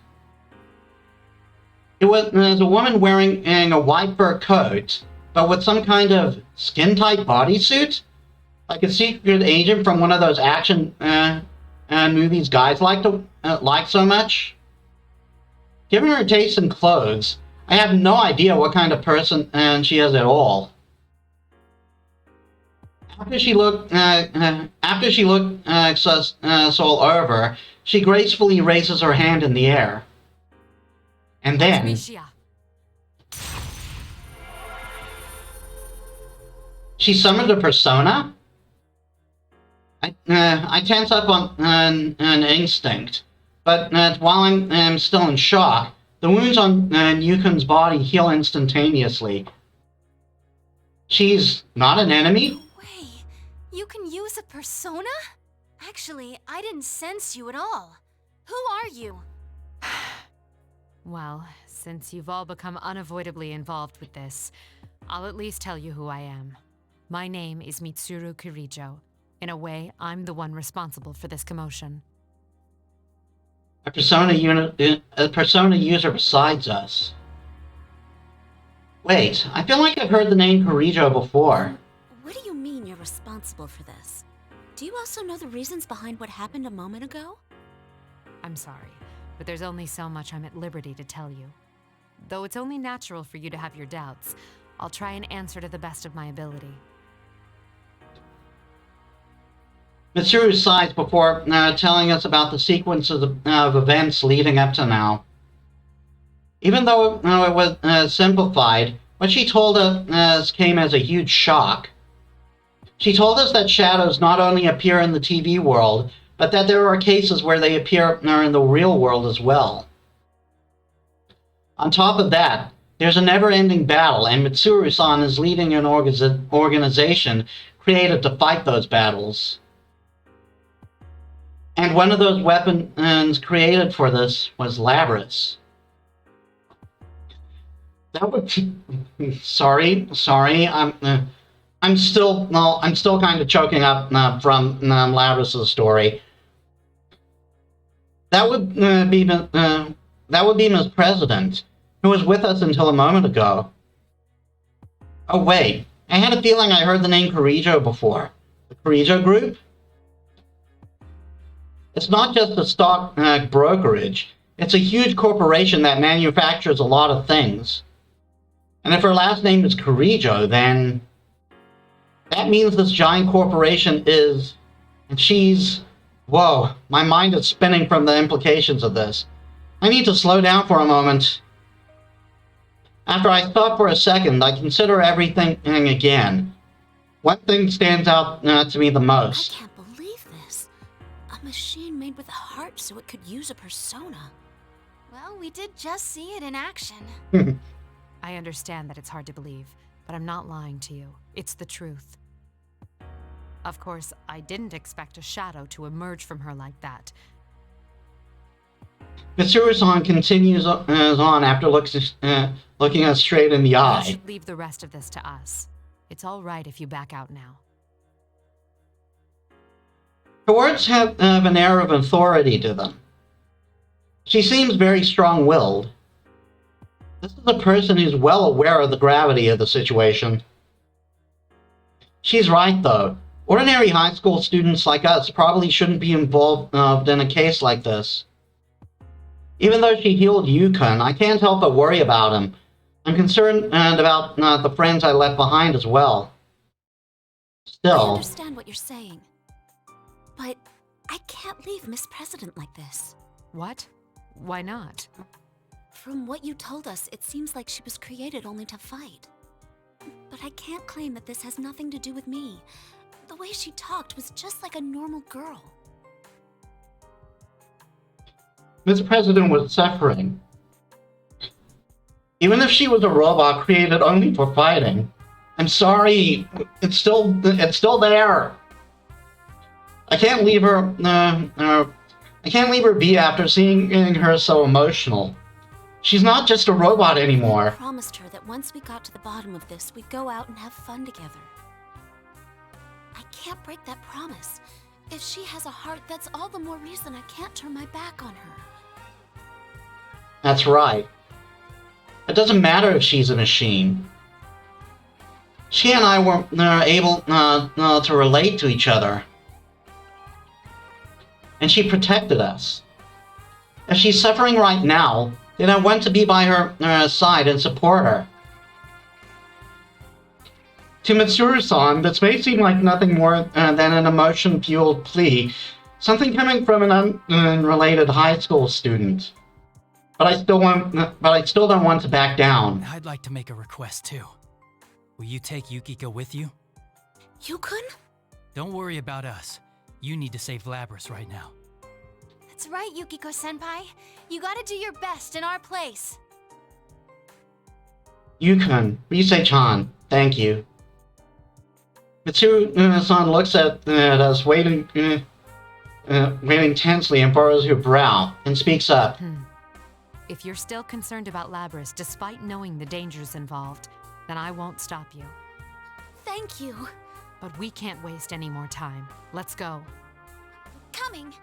It was a woman wearing a white fur coat, but with some kind of skin-tight bodysuit, like a secret agent from one of those action movies guys like so much. Given her taste in clothes, I have no idea what kind of person she is at all. After she looked us all over, she gracefully raises her hand in the air. And then... Artemisia. She summoned a persona? I tense up on an instinct, but while I'm still in shock, the wounds on Yukun's body heal instantaneously. She's not an enemy? No way. You can use a persona? Actually, I didn't sense you at all. Who are you? Well, since you've all become unavoidably involved with this, I'll at least tell you who I am. My name is Mitsuru Kirijo. In a way, I'm the one responsible for this commotion. A persona user besides us. Wait, I feel like I've heard the name Kirijo before. What do you mean you're responsible for this? Do you also know the reasons behind what happened a moment ago? I'm sorry, but there's only so much I'm at liberty to tell you. Though it's only natural for you to have your doubts, I'll try and answer to the best of my ability. Mitsuru sighs before telling us about the sequences of events leading up to now. Even though it was simplified, what she told us came as a huge shock. She told us that shadows not only appear in the TV world, but that there are cases where they appear in the real world as well. On top of that, there's a never-ending battle, and Mitsuru-san is leading an organization created to fight those battles. And one of those weapons created for this was Labrys. That would... sorry, I'm still kind of choking up from Labrys' story. That would be Ms. President, who was with us until a moment ago. Oh wait, I had a feeling I heard the name Kirijo before. The Kirijo Group? It's not just a stock brokerage. It's a huge corporation that manufactures a lot of things. And if her last name is Kirijo, then that means this giant corporation is... And she's... Whoa, my mind is spinning from the implications of this. I need to slow down for a moment. After I thought for a second, I consider everything again. One thing stands out to me the most. I can't believe this. A machine made with a heart so it could use a persona. Well, we did just see it in action. I understand that it's hard to believe, but I'm not lying to you. It's the truth. Of course, I didn't expect a shadow to emerge from her like that. Mitsuru-san continues on after looking us straight in the You eye. should leave the rest of this to us. It's all right if you back out now. Her words have an air of authority to them. She seems very strong-willed. This is a person who's well aware of the gravity of the situation. She's right, though. Ordinary high school students like us probably shouldn't be involved in a case like this. Even though she healed Yukon, I can't help but worry about him. I'm concerned about the friends I left behind as well. I Still, understand what you're saying. But I can't leave Miss President like this. What? Why not? From what you told us, it seems like she was created only to fight. But I can't claim that this has nothing to do with me. The way she talked was just like a normal girl. Miss President was suffering. Even if she was a robot created only for fighting, I'm sorry, it's still there. I can't leave her. I can't leave her be after seeing her so emotional. She's not just a robot I anymore. promised her that once we got to the bottom of this, we'd go out and have fun together. I can't break that promise. If she has a heart, that's all the more reason I can't turn my back on her. That's right. It doesn't matter if she's a machine. She and I were able to relate to each other. And she protected us. If she's suffering right now, then I want to be by her side and support her. To Mitsuru-san, this may seem like nothing more than an emotion-fueled plea, something coming from an unrelated high school student. But I still don't want to back down. I'd like to make a request too. Will you take Yukiko with you? Yukon? Don't worry about us. You need to save Labrys right now. That's right, Yukiko-senpai. You gotta do your best in our place. Yukon, Rise-chan, thank you. Mitsuru-san looks at us, waiting tensely, and furrows her brow, and speaks up. If you're still concerned about Labrys, despite knowing the dangers involved, then I won't stop you. Thank you. But we can't waste any more time. Let's go. Coming.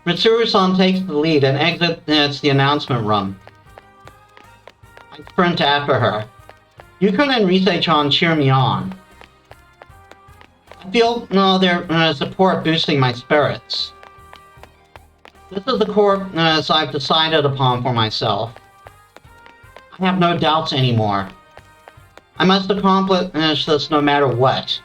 Mitsuru-san takes the lead and exits the announcement room. I sprint after her. Yukon and Rise-chan cheer me on. I feel their support boosting my spirits. This is the course I've decided upon for myself. I have no doubts anymore. I must accomplish this no matter what.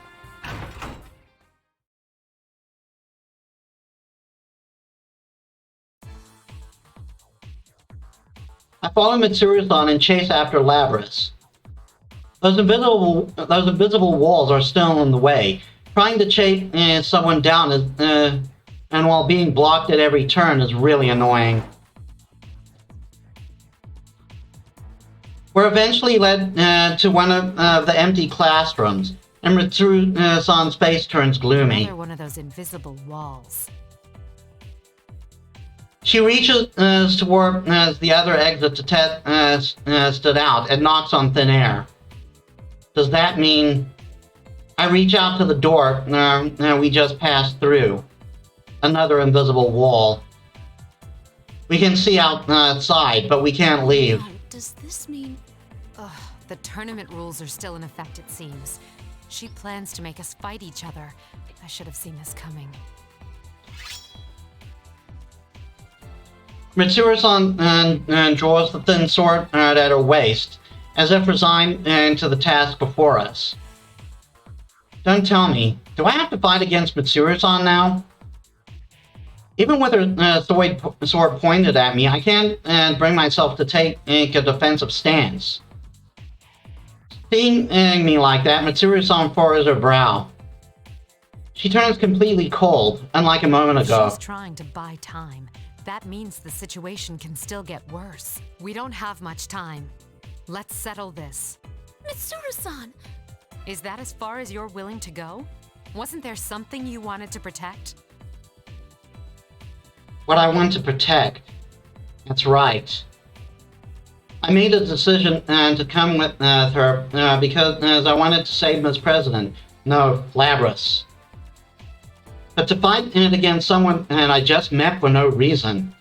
I follow Mitsuru-san and chase after Labrys. Those invisible walls are still in the way. Trying to chase someone down and while being blocked at every turn is really annoying. We're eventually led to one of the empty classrooms, and Mitsuru-san's face turns gloomy. Another one of those invisible walls. She reaches toward the other exit to stood out and knocks on thin air. Does that mean I reach out to the door we just passed through? Another invisible wall. We can see outside, but we can't leave. Does this mean... Ugh, the tournament rules are still in effect, it seems. She plans to make us fight each other. I should have seen this coming. Mitsuru-san draws the thin sword at her waist, as if resigned to the task before us. Don't tell me, do I have to fight against Mitsuru-san now? Even with her sword pointed at me, I can't bring myself to take a defensive stance. Seeing me like that, Mitsuru-san furrows her brow. She turns completely cold, unlike a moment ago. She's trying to buy time. That means the situation can still get worse. We don't have much time. Let's settle this. Mitsuru-san! Is that as far as you're willing to go? Wasn't there something you wanted to protect? What I want to protect. That's right. I made a decision to come with her because I wanted to save Miss President. No, Labrys. But to fight against someone I just met for no reason.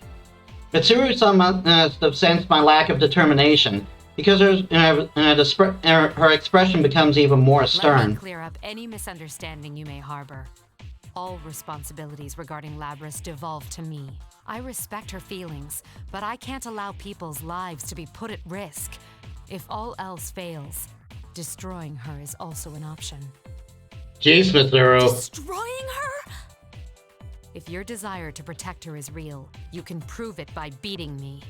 Mitsuru-san must have sensed my lack of determination, because her expression becomes even more Let stern. me clear up any misunderstanding you may harbor. All responsibilities regarding Labrys devolve to me. I respect her feelings, but I can't allow people's lives to be put at risk. If all else fails, destroying her is also an option. Jeez, Mitsuru. Destroying her? If your desire to protect her is real, you can prove it by beating me.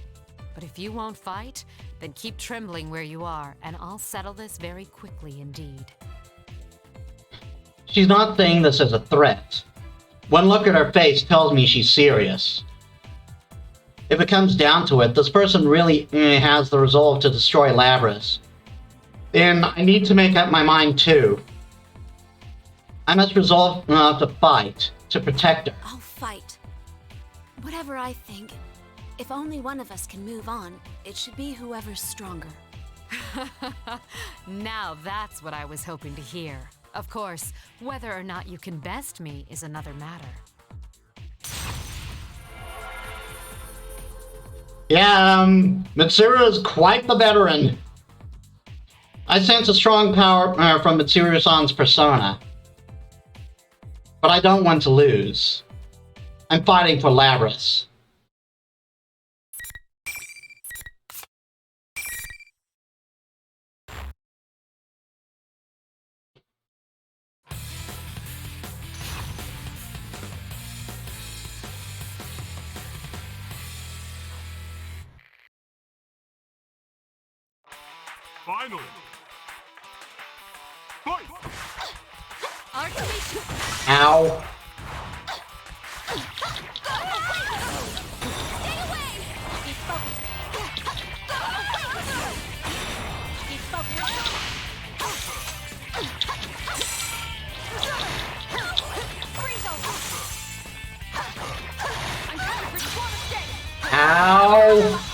But if you won't fight, then keep trembling where you are, and I'll settle this very quickly indeed. She's not saying this as a threat. One look at her face tells me she's serious. If it comes down to it, this person really has the resolve to destroy Labrys. Then I need to make up my mind too. I must resolve to fight, to protect her. I'll fight. Whatever I think, if only one of us can move on, it should be whoever's stronger. Now that's what I was hoping to hear. Of course, whether or not you can best me is another matter. Yeah, Mitsuru is quite the veteran. I sense a strong power from Mitsuru-san's persona. But I don't want to lose. I'm fighting for Labrys. Finally! Fight! Ow. Ow.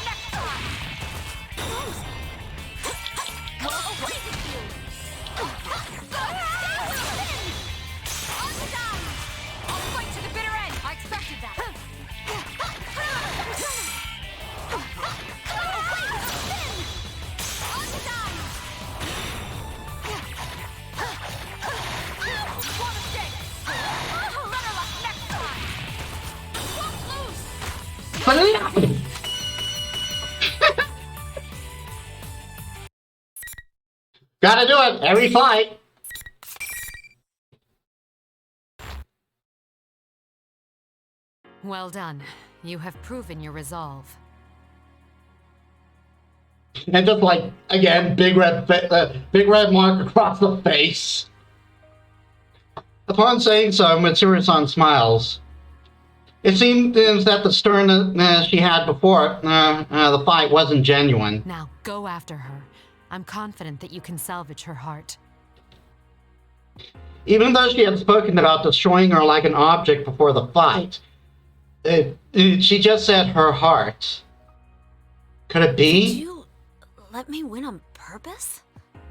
Gotta do it every fight. Well done. You have proven your resolve. And just like again, big red mark across the face. Upon saying so, Mitsuru-san smiles. It seems that the sternness she had before the fight wasn't genuine. Now go after her. I'm confident that you can salvage her heart. Even though she had spoken about destroying her like an object before the fight, she just said her heart. Could it Did be? you let me win on purpose?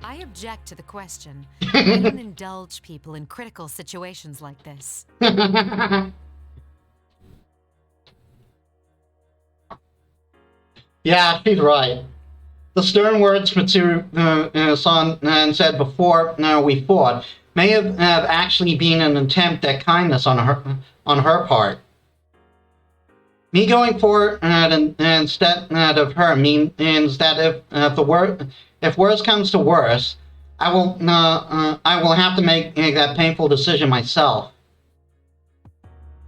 I object to the question. I don't indulge people in critical situations like this. Yeah, she's right. The stern words Mitsuru-san said before we fought may have actually been an attempt at kindness on her part. Me going forward instead of her means that if worse comes to worse, I will have to make that painful decision myself.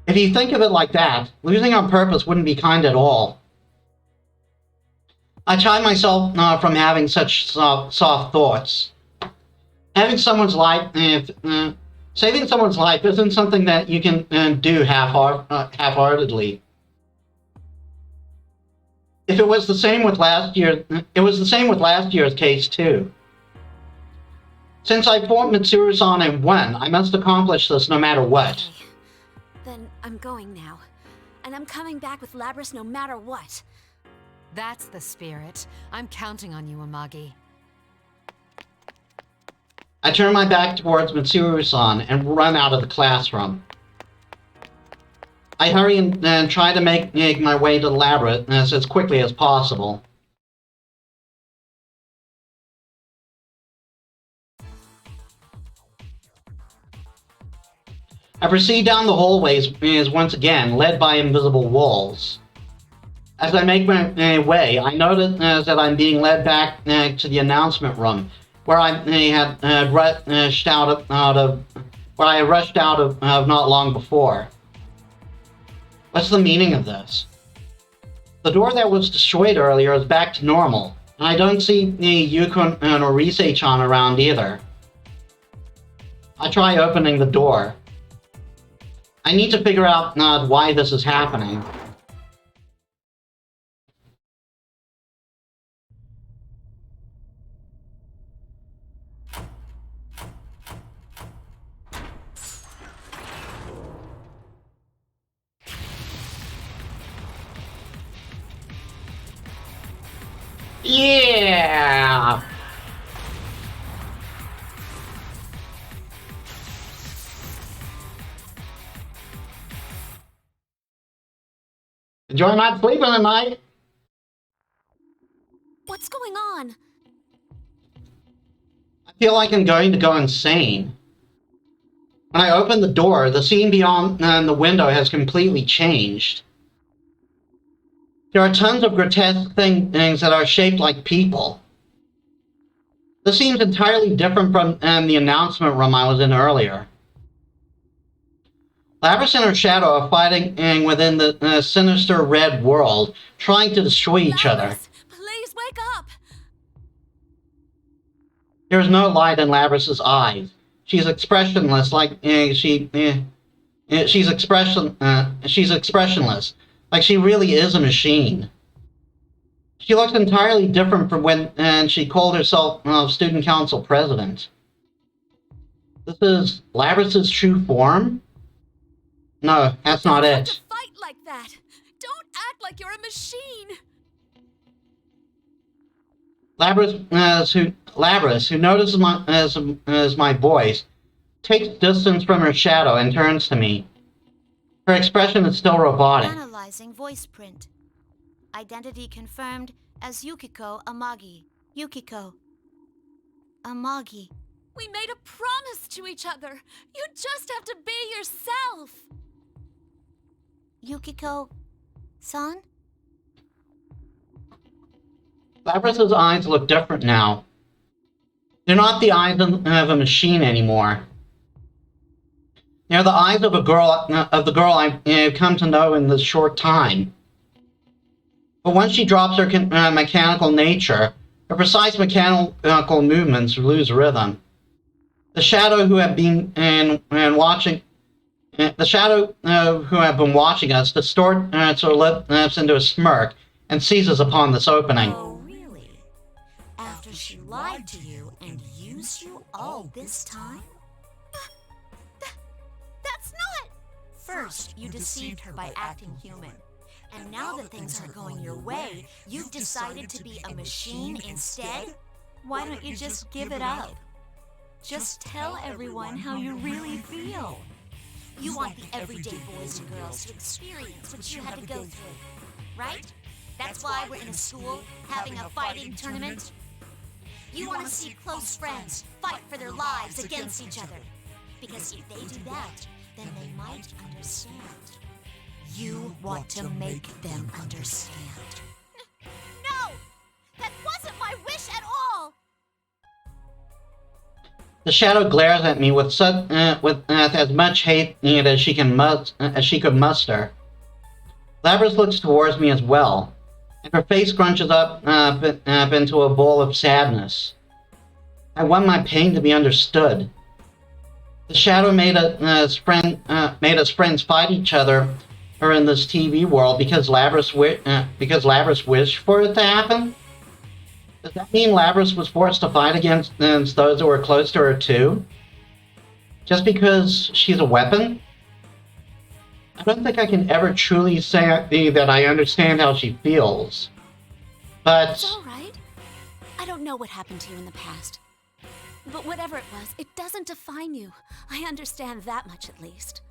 If you think of it like that, losing on purpose wouldn't be kind at all. I chide myself from having such soft thoughts. Having someone's life Saving someone's life isn't something that you can do half-heartedly. If it was the same with last year, it was the same with last year's case too. Since I fought Mitsuru-san and won, I must accomplish this no matter what. Okay. Then I'm going now. And I'm coming back with Labrys no matter what. That's the spirit. I'm counting on you, Amagi. I turn my back towards Mitsuru-san and run out of the classroom. I hurry and try to make my way to the Labrys as quickly as possible. I proceed down the hallways once again, led by invisible walls. As I make my way, I notice that I'm being led back to the announcement room, where I had rushed out of not long before. What's the meaning of this? The door that was destroyed earlier is back to normal, and I don't see Yukon or Rise-chan around either. I try opening the door. I need to figure out why this is happening. Yeah! Enjoy not sleeping tonight? What's going on? I feel like I'm going to go insane. When I open the door, the scene beyond the window has completely changed. There are tons of grotesque things that are shaped like people. This seems entirely different from the announcement room I was in earlier. Labrys and her shadow are fighting within the sinister red world, trying to destroy each other. Labrys, please wake up! There is no light in Labrys' eyes. She's expressionless, she's expressionless, like she really is a machine. She looks entirely different from when she called herself student council president. This is Labrys' true form? No, that's not You it. don't have to fight like that. Don't act like you're a machine. Labrys, who notices my voice, takes distance from her shadow and turns to me. Her expression is still robotic. Analyzing voice print. Identity confirmed as Yukiko Amagi. Yukiko Amagi. We made a promise to each other. You just have to be yourself. Yukiko-san? Labrys' eyes look different now. They're not the eyes of a machine anymore. They're the eyes of the girl I've come to know in this short time. But once she drops her mechanical nature, her precise mechanical movements lose rhythm. The shadow who have been watching us distorts her lips into a smirk and seizes upon this opening. Oh, really? After she lied to you and used you all this time? That's not... First, you deceived her by acting human. And now that things aren't going your way, you've decided to be a machine instead? Why don't you just give it up? Just tell everyone how you really feel. You want the everyday boys and girls to experience what you had to go through, right? That's why we're in a school having a fighting tournament? You want to see close friends fight for their lives against each other. Because if they do that, then they might understand. You want to make them understand. No! That wasn't my wish at all! The shadow glares at me with as much hate as she could muster. Labrys looks towards me as well, and her face crunches up into a bowl of sadness. I want my pain to be understood. The Shadow made us friends fight each other or in this TV world because Labrys wished for it to happen? Does that mean Labrys was forced to fight against those that were close to her too? Just because she's a weapon? I don't think I can ever truly say that I understand how she feels. But... It's all right. I don't know what happened to you in the past. But whatever it was, it doesn't define you. I understand that much at least.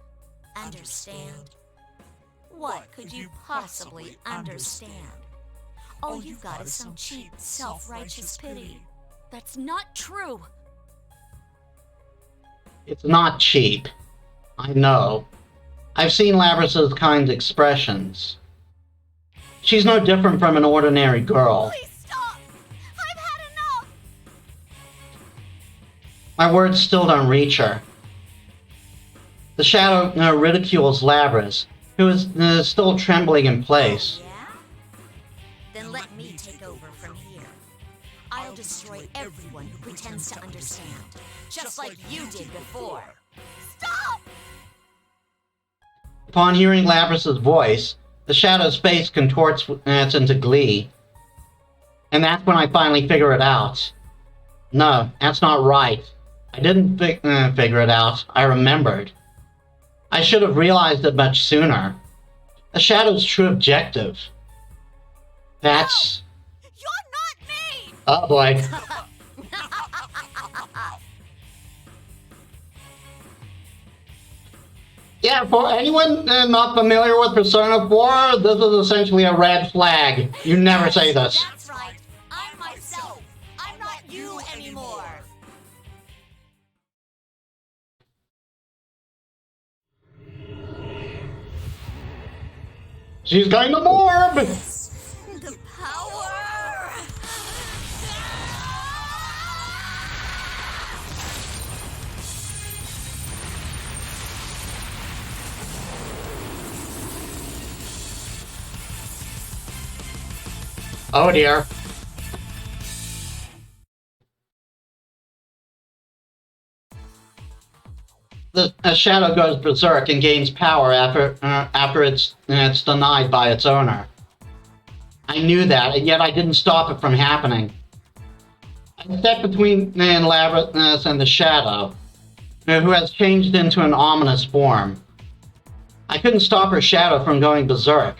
Understand? What could you possibly understand? All you've got is some cheap, self-righteous pity. That's not true. it's not cheap. I know. I've seen Labrys' kind expressions. She's no different from an ordinary girl. Please stop! I've had enough! My words still don't reach her. The shadow ridicules Labrys, who is still trembling in place. Yeah? Then let me take over from here. I'll destroy everyone who pretends to understand, just like you did before. Stop! Upon hearing Labrys' voice, the shadow's face contorts into glee. And that's when I finally figure it out. No, that's not right. I didn't figure it out. I remembered. I should have realized it much sooner. The shadow's true objective. That's... No, you're not me! Oh boy. Yeah, for anyone not familiar with Persona 4, this is essentially a red flag. You never say this. That's right. I'm myself. I'm not you anymore. She's going to morb! The power! Oh dear. The shadow goes berserk and gains power after it's denied by its owner. I knew that, and yet I didn't stop it from happening. I stepped between Labrys and the shadow, who has changed into an ominous form. I couldn't stop her shadow from going berserk,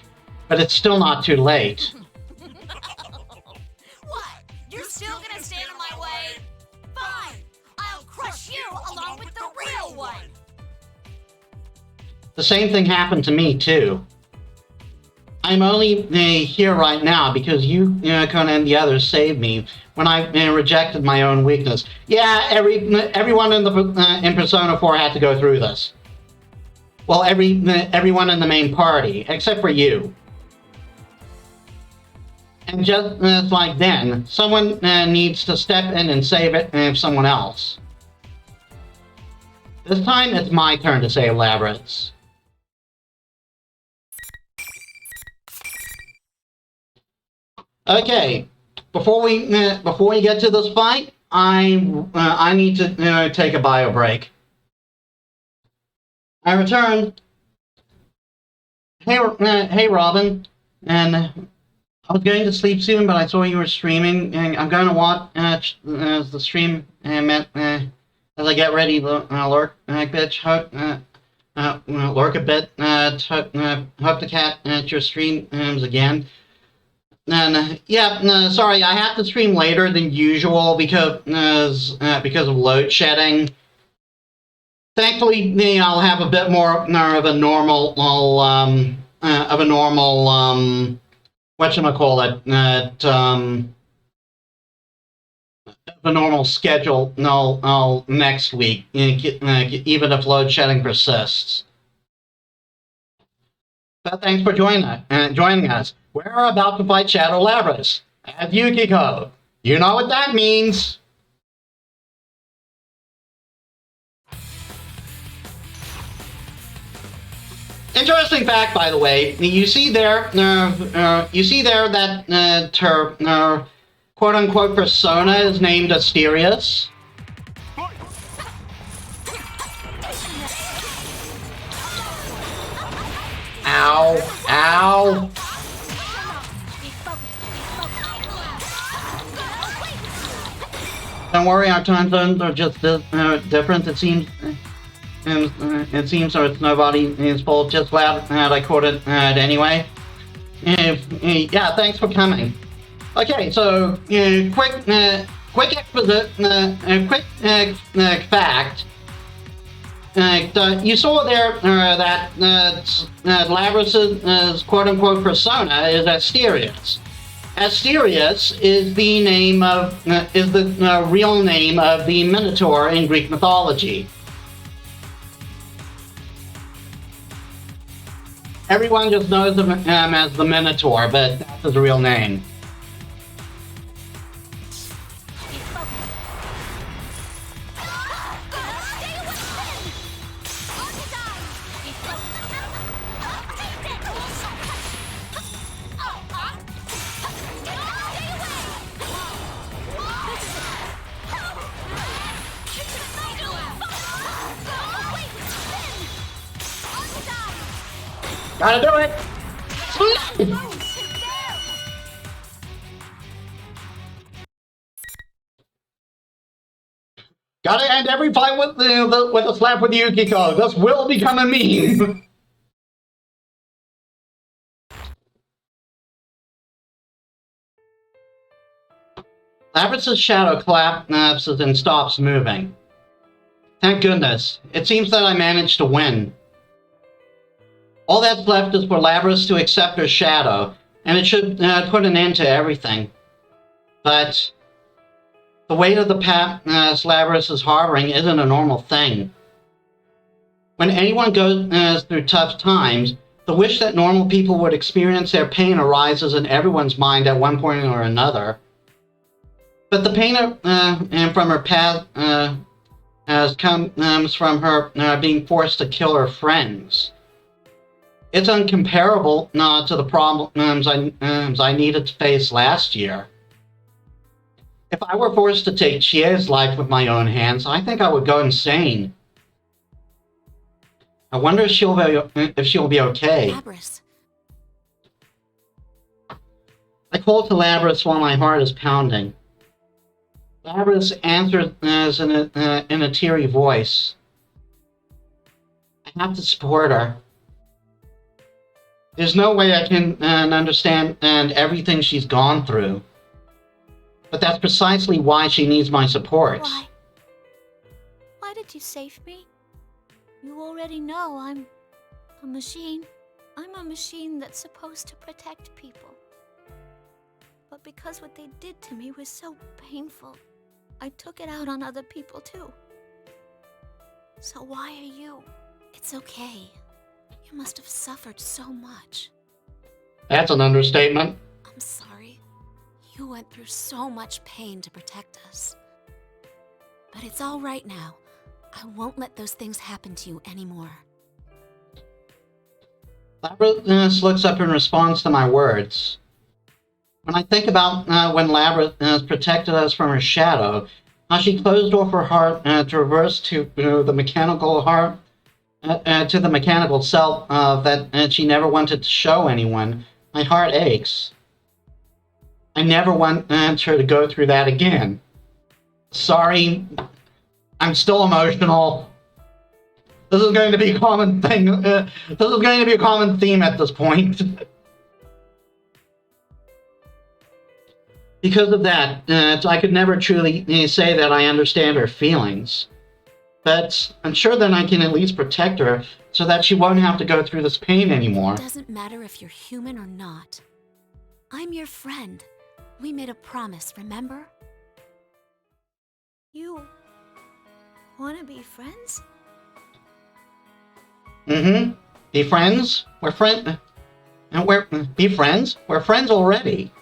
but it's still not too late. What? You're still gonna stand in my way? Fine! I'll crush you along with the real one! The same thing happened to me, too. I'm only here right now because you, Conan, and the others saved me when I rejected my own weakness. Yeah, everyone in Persona 4 had to go through this. Well, everyone in the main party, except for you. And just like then, someone needs to step in and save someone else. This time, it's my turn to save Labrys. Okay, before we get to this fight, I need to take a bio break. I returned. Hey, Robin, and I was going to sleep soon, but I saw you were streaming, and I'm going to watch the stream as I get ready to lurk a bit. Lurk a bit. Hope to catch your streams again. And yeah, sorry, I have to stream later than usual because of load shedding. Thankfully, I'll have a bit more of a normal whatchamacallit, a normal schedule next week, even if load shedding persists. But thanks for joining us. We're about to fight Shadow Labrys at Yukiko. You know what that means. Interesting fact, by the way. You see there that her quote-unquote persona is named Asterius. Ow! Ow! Don't worry, our time zones are just different. It seems so it's nobody's fault. Just glad that I caught it anyway. Yeah, thanks for coming. Okay, so quick fact. You saw there that Labrys' quote-unquote persona is Asterius. Asterius is the name of the real name of the Minotaur in Greek mythology. Everyone just knows him as the Minotaur, but that's his real name. Gotta do it! Gotta end every fight with a slap with Yukiko. This will become a meme. Labrys' shadow collapses and stops moving. Thank goodness. It seems that I managed to win. All that's left is for Labrys to accept her shadow, and it should put an end to everything. But the weight of the past Labrys is harboring isn't a normal thing. When anyone goes through tough times, the wish that normal people would experience their pain arises in everyone's mind at one point or another. But the pain from her past comes from her being forced to kill her friends. It's uncomparable to the problems I needed to face last year. If I were forced to take Chie's life with my own hands, I think I would go insane. I wonder if she'll be okay. Labrys. I call to Labrys while my heart is pounding. Labrys answers in a teary voice. I have to support her. There's no way I can understand everything she's gone through. But that's precisely why she needs my support. Why? Why did you save me? You already know I'm a machine. I'm a machine that's supposed to protect people. But because what they did to me was so painful, I took it out on other people too. So why are you? It's okay. You must have suffered so much. That's an understatement. I'm sorry. You went through so much pain to protect us. But it's all right now. I won't let those things happen to you anymore. Labrys looks up in response to my words. When I think about when Labrys protected us from her shadow, how she closed off her heart to reverse to the mechanical heart, to the mechanical self that she never wanted to show anyone, my heart aches. I never want her to go through that again. Sorry, I'm still emotional. This is going to be a common thing. This is going to be a common theme at this point. Because of that, I could never truly say that I understand her feelings. But I'm sure that I can at least protect her so that she won't have to go through this pain anymore. It doesn't matter if you're human or not. I'm your friend. We made a promise, remember? You want to be friends? Mm-hmm. Be friends? We're be friends? We're friends already.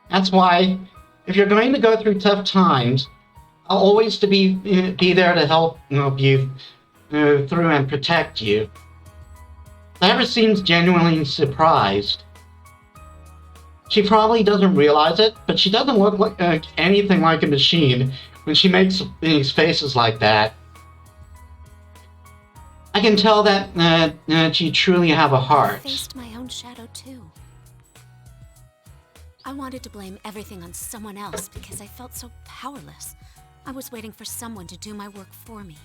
That's why, if you're going to go through tough times, I'll always be there to help you through and protect you. Labrys seems genuinely surprised. She probably doesn't realize it, but she doesn't look like anything like a machine when she makes these faces like that. I can tell that you truly have a I heart. faced my own shadow too. I wanted to blame everything on someone else because I felt so powerless. I was waiting for someone to do my work for me.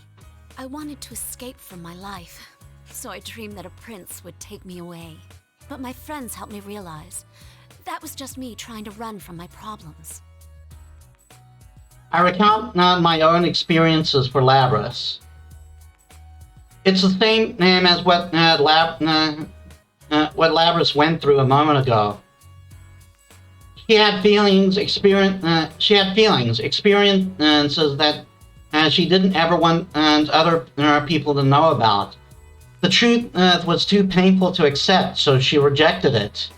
I wanted to escape from my life, so I dreamed that a prince would take me away. But my friends helped me realize that was just me trying to run from my problems. I recount my own experiences for Labrys. It's the same as what Labrys went through a moment ago. She had experiences that she didn't ever want other people to know about. The truth was too painful to accept, so she rejected it.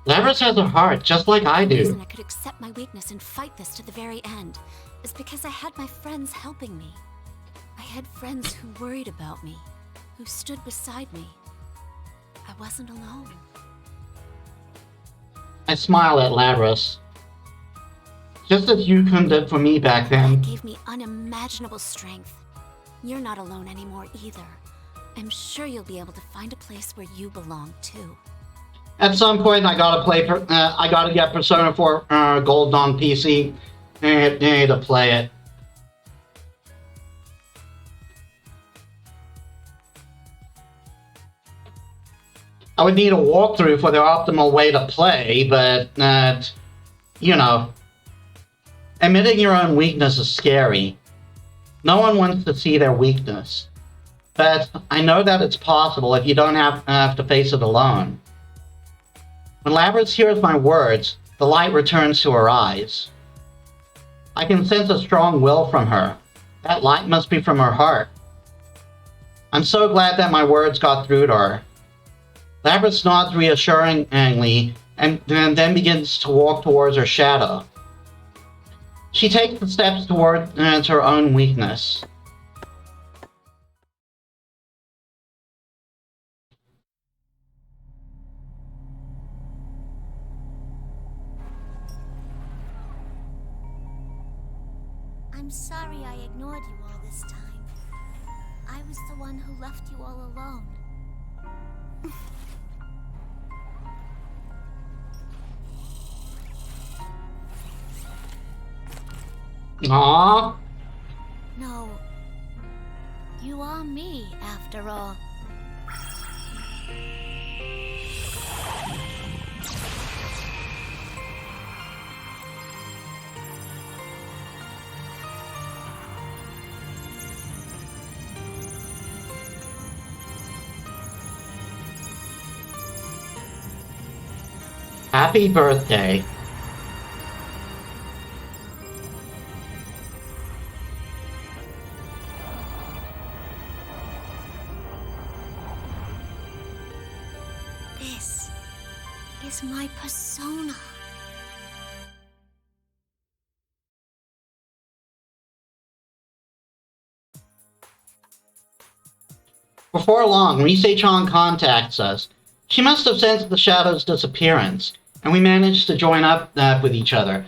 Labrys has a heart, just like I The do. reason I could accept my weakness and fight this to the very end is because I had my friends helping me. I had friends who worried about me, who stood beside me. I wasn't alone. I smile at Labrys. Just as Yukon did for me back That then. gave me unimaginable strength. You're not alone anymore either. I'm sure you'll be able to find a place where you belong too. At some point, I gotta get Persona 4 Gold on PC to play it. I would need a walkthrough for the optimal way to play, but you know, admitting your own weakness is scary. No one wants to see their weakness, but I know that it's possible if you don't have to face it alone. When Labrys hears my words, the light returns to her eyes. I can sense a strong will from her. That light must be from her heart. I'm so glad that my words got through to her. Labrys nods reassuringly and then begins to walk towards her shadow. She takes the steps towards her own weakness. I'm sorry I ignored you all this time. I was the one who left you all alone. Aww. No. You are me, after all. Happy birthday. This is my persona. Before long, Rise-chan contacts us. She must have sensed the shadow's disappearance, and we managed to join up with each other.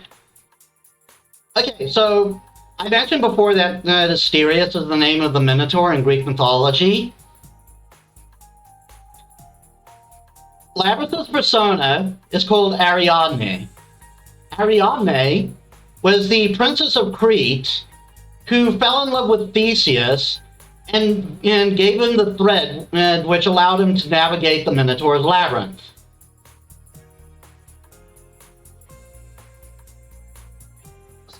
Okay, so I mentioned before that Asterius is the name of the Minotaur in Greek mythology. Labrys' persona is called Ariadne. Ariadne was the princess of Crete who fell in love with Theseus and gave him the thread which allowed him to navigate the Minotaur's labyrinth.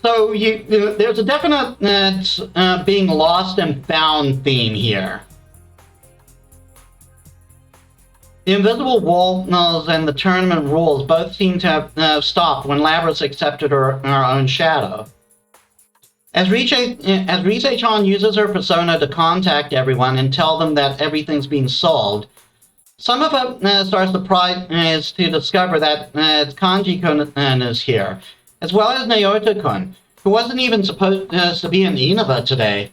So there's a definite being lost and found theme here. The invisible walls and the tournament rules both seem to have stopped when Labrys accepted her own shadow. As Rise-chan uses her persona to contact everyone and tell them that everything's being solved, some of us are surprised to discover that Kanji-kun is here, as well as Naota-kun, who wasn't even supposed to be in Inaba today.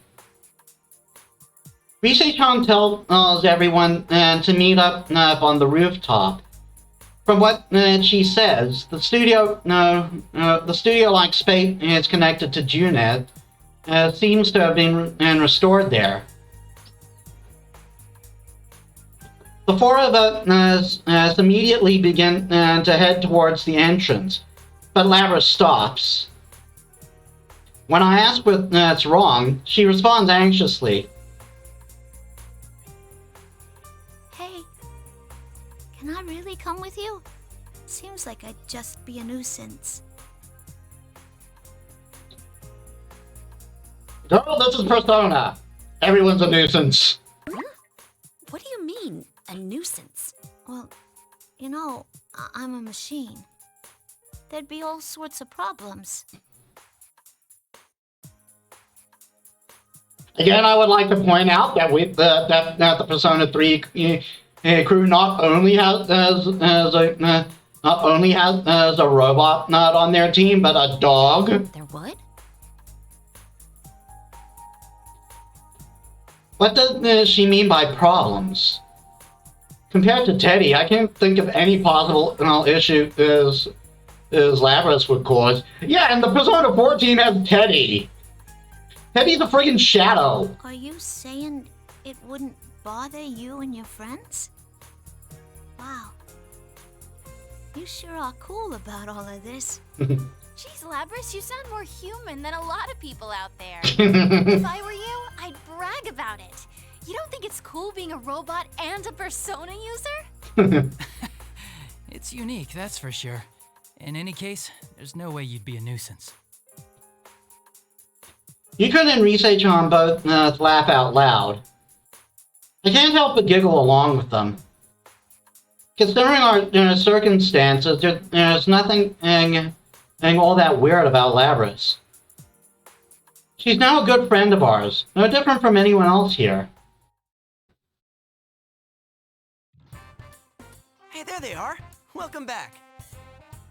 Rise-chan tells everyone to meet up on the rooftop. From what she says, the studio-like space is connected to Junet, seems to have been restored there. The four of us immediately begin to head towards the entrance, but Labrys stops. When I ask what's wrong, she responds anxiously. Hey, can I really come with you? Seems like I'd just be a nuisance. Oh, this is Persona. Everyone's a nuisance. What do you mean, a nuisance? Well, you know, I'm a machine. There'd be all sorts of problems. Again, I would like to point out that that the Persona 3 crew not only has a robot not on their team, but a dog. There what? What does she mean by problems? Compared to Teddy, I can't think of any possible issue as Labrys would cause. Yeah, and the Persona 4 team has Teddy. Teddy's a friggin' shadow. Are you saying it wouldn't bother you and your friends? Wow. You sure are cool about all of this. Jeez, Labrys, you sound more human than a lot of people out there. If I were you, I'd brag about it. You don't think it's cool being a robot and a Persona user? It's unique, that's for sure. In any case, there's no way you'd be a nuisance. Yukon and Risei-chan both laugh out loud. I can't help but giggle along with them. Considering our circumstances, there's nothing all that weird about Labrys. She's now a good friend of ours, no different from anyone else here. Hey, there they are. Welcome back.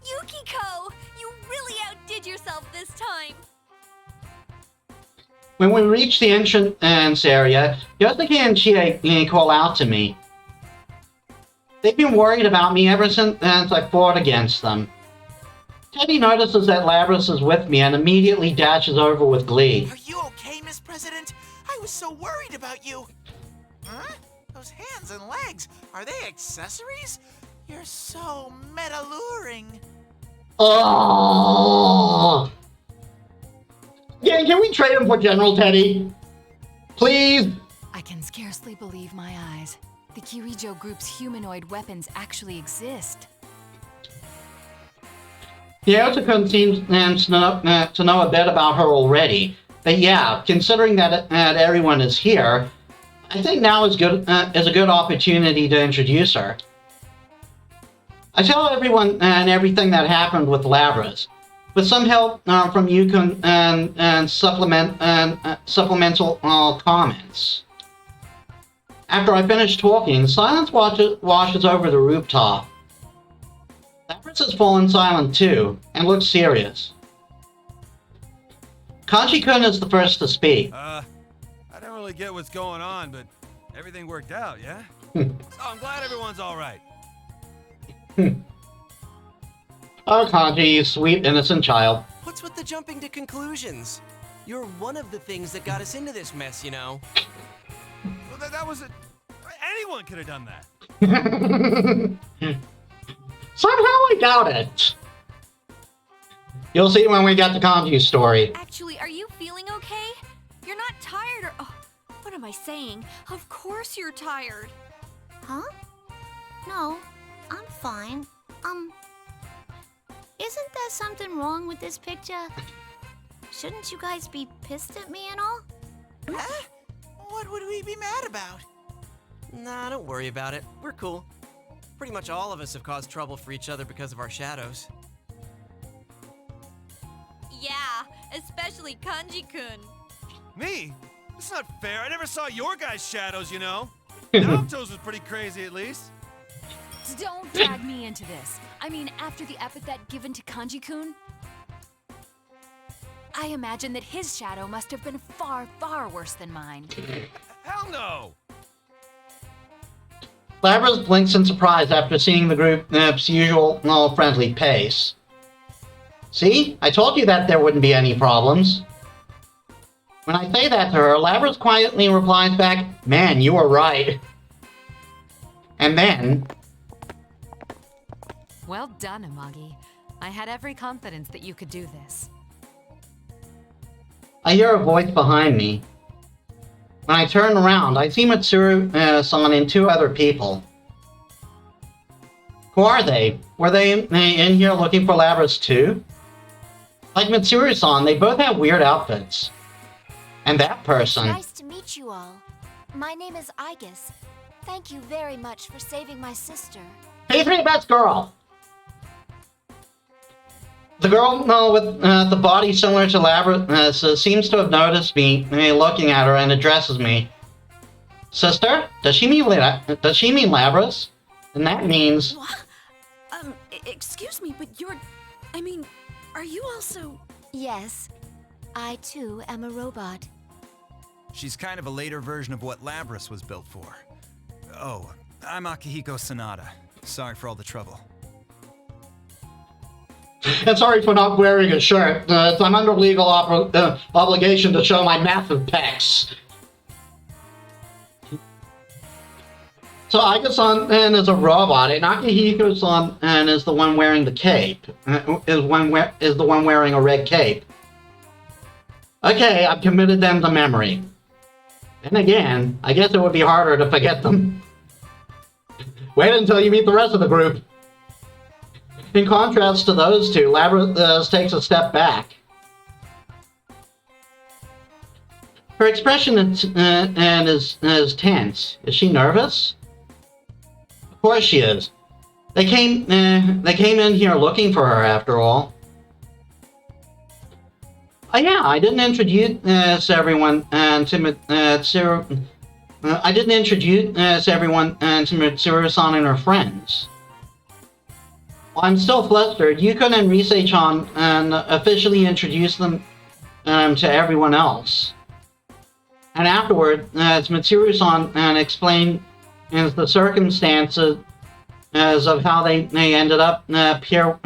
Yukiko! You really outdid yourself this time! When we reach the entrance area, Yosuke and Chie call out to me. They've been worried about me ever since I fought against them. Teddy notices that Labrys is with me and immediately dashes over with glee. Are you okay, Miss President? I was so worried about you. Huh? Those hands and legs, are they accessories? You're so meta-luring. Oh! Yeah, can we trade him for General Teddy? Please? I can scarcely believe my eyes. The Kirijo group's humanoid weapons actually exist. Yotoko seems to know a bit about her already. But yeah, considering that everyone is here, I think now is a good opportunity to introduce her. I tell everyone and everything that happened with Labrys, with some help from Yukon and supplemental comments. After I finish talking, silence washes over the rooftop. Labrys has fallen silent too, and looks serious. Kanji-kun is the first to speak. I don't really get what's going on, but everything worked out, yeah? So I'm glad everyone's alright. Oh, Kanji, you sweet, innocent child. What's with the jumping to conclusions? You're one of the things that got us into this mess, you know. Well, that was anyone could have done that. Somehow I doubt it. You'll see when we get to Kanji's story. Actually, are you feeling okay? You're not tired or... Oh, what am I saying? Of course you're tired. Huh? No, I'm fine. Isn't there something wrong with this picture? Shouldn't you guys be pissed at me and all? Huh? What would we be mad about? Nah, don't worry about it. We're cool. Pretty much all of us have caused trouble for each other because of our shadows. Yeah, especially Kanji-kun. Me? It's not fair. I never saw your guys' shadows, you know. Naoto's was pretty crazy, at least. Don't drag me into this. I mean, after the epithet given to Kanji-kun, I imagine that his shadow must have been far, far worse than mine. Hell no! Labrys blinks in surprise after seeing the group's usual friendly pace. See? I told you that there wouldn't be any problems. When I say that to her, Labrys quietly replies back, "Man, you were right." And then, Well done, Amagi. I had every confidence that you could do this. I hear a voice behind me. When I turn around, I see Mitsuru-san and two other people. Who are they? Were they in here looking for Labrys too? Like Mitsuru-san, they both have weird outfits. And that person... Nice to meet you all. My name is Aigis. Thank you very much for saving my sister. Hey, three best girl! The girl with the body similar to Labrys seems to have noticed me looking at her and addresses me. Sister? Does she mean Labrys? And that means... What? Excuse me, but are you also... Yes, I too am a robot. She's kind of a later version of what Labrys was built for. Oh, I'm Akihiko Sanada. Sorry for all the trouble. And sorry for not wearing a shirt. I'm under legal obligation to show my massive pecs. So Aika-san is a robot, and Akihiko-san is the one wearing the cape. Is the one wearing a red cape. Okay, I've committed them to memory. And again, I guess it would be harder to forget them. Wait until you meet the rest of the group. In contrast to those two, Labrys takes a step back. Her expression is tense. Is she nervous? Of course she is. They came in here looking for her after all. Oh yeah, I didn't introduce everyone to Mitsuru. I didn't introduce everyone to Mitsuru-san and her friends. Well, I'm still flustered. Yukon and Risei-chan officially introduced them to everyone else. And afterward, Mitsuru-san explained the circumstances of how they ended up here,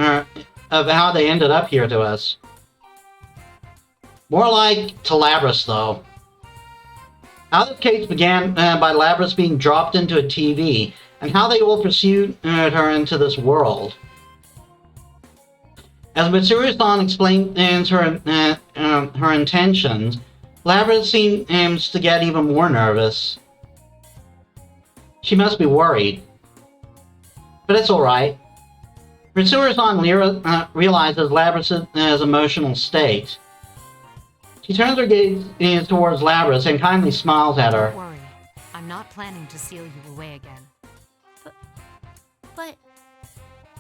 to us. More like to Labrys, though. How this case began by Labrys being dropped into a TV, and how they all pursued her into this world. As Mitsuru-san explains her intentions, Labrys seems to get even more nervous. She must be worried. But it's alright. Mitsuru-san realizes Labrys' emotional state. She turns her gaze towards Labrys and kindly smiles at her. Don't worry. I'm not planning to seal you away again. But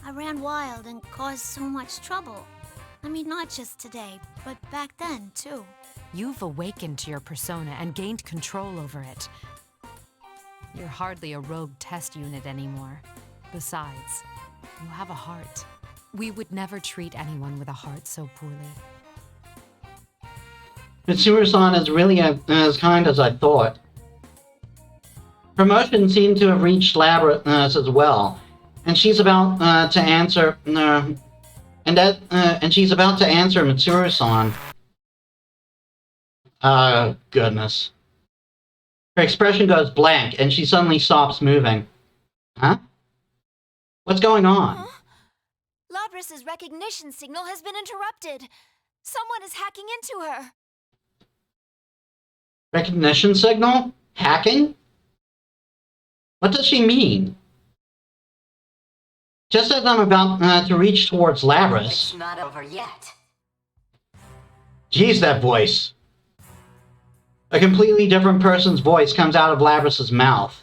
I ran wild and caused so much trouble. I mean, not just today, but back then, too. You've awakened to your persona and gained control over it. You're hardly a rogue test unit anymore. Besides, you have a heart. We would never treat anyone with a heart so poorly. Mitsuru-san is really as kind as I thought. Promotion seemed to have reached Labrys as well, and she's about to answer. And she's about to answer Mitsuru-san. Goodness. Her expression goes blank, and she suddenly stops moving. Huh? What's going on? Huh? Labrys' recognition signal has been interrupted. Someone is hacking into her. Recognition signal? Hacking? What does she mean? Just as I'm about to reach towards Labrys... It's not over yet. Jeez, that voice. A completely different person's voice comes out of Labrys' mouth.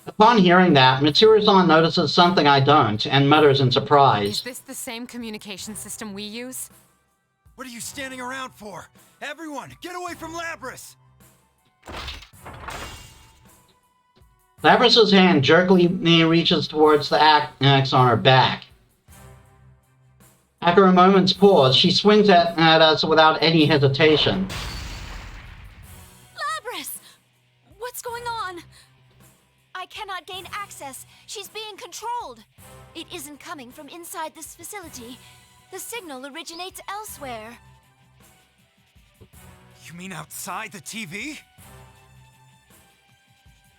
Upon hearing that, Mitsuru-san notices something I don't, and mutters in surprise. Is this the same communication system we use? What are you standing around for? Everyone, get away from Labrys! Labrys' hand jerkily reaches towards the axe on her back. After a moment's pause, she swings at us without any hesitation. Labrys! What's going on? I cannot gain access. She's being controlled. It isn't coming from inside this facility. The signal originates elsewhere. You mean outside the TV?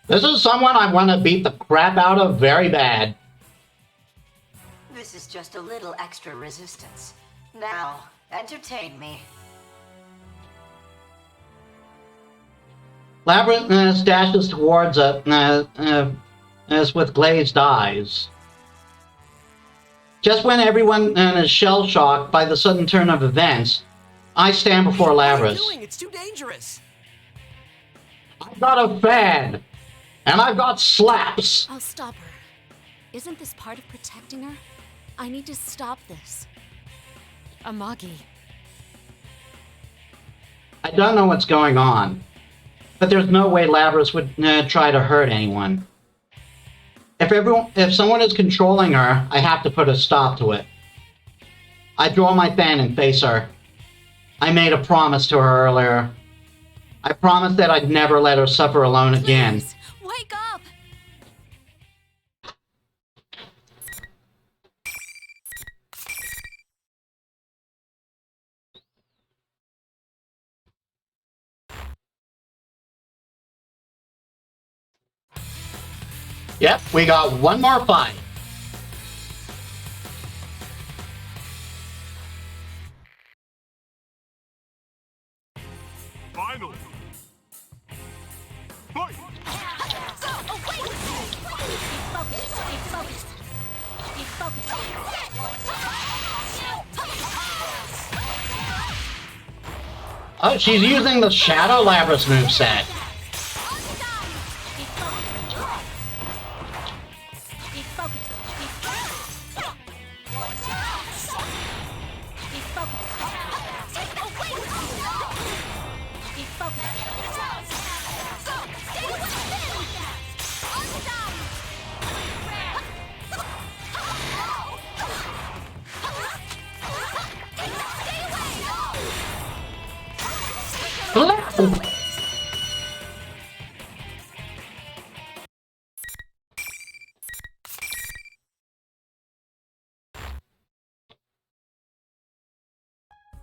This is someone I want to beat the crap out of very bad. This is just a little extra resistance. Now, entertain me. Labrys stashes towards us with glazed eyes. Just when everyone is shell-shocked by the sudden turn of events, I stand before Labrys. What are you doing? It's too dangerous. I've got a fan, and I've got slaps. I'll stop her. Isn't this part of protecting her? I need to stop this. Amagi. I don't know what's going on, but there's no way Labrys would try to hurt anyone. If someone is controlling her, I have to put a stop to it. I draw my fan and face her. I made a promise to her earlier. I promised that I'd never let her suffer alone again. Please, wake up! Yep, we got one more fight. Finally! Fight! Oh, she's using the Shadow Labrys moveset.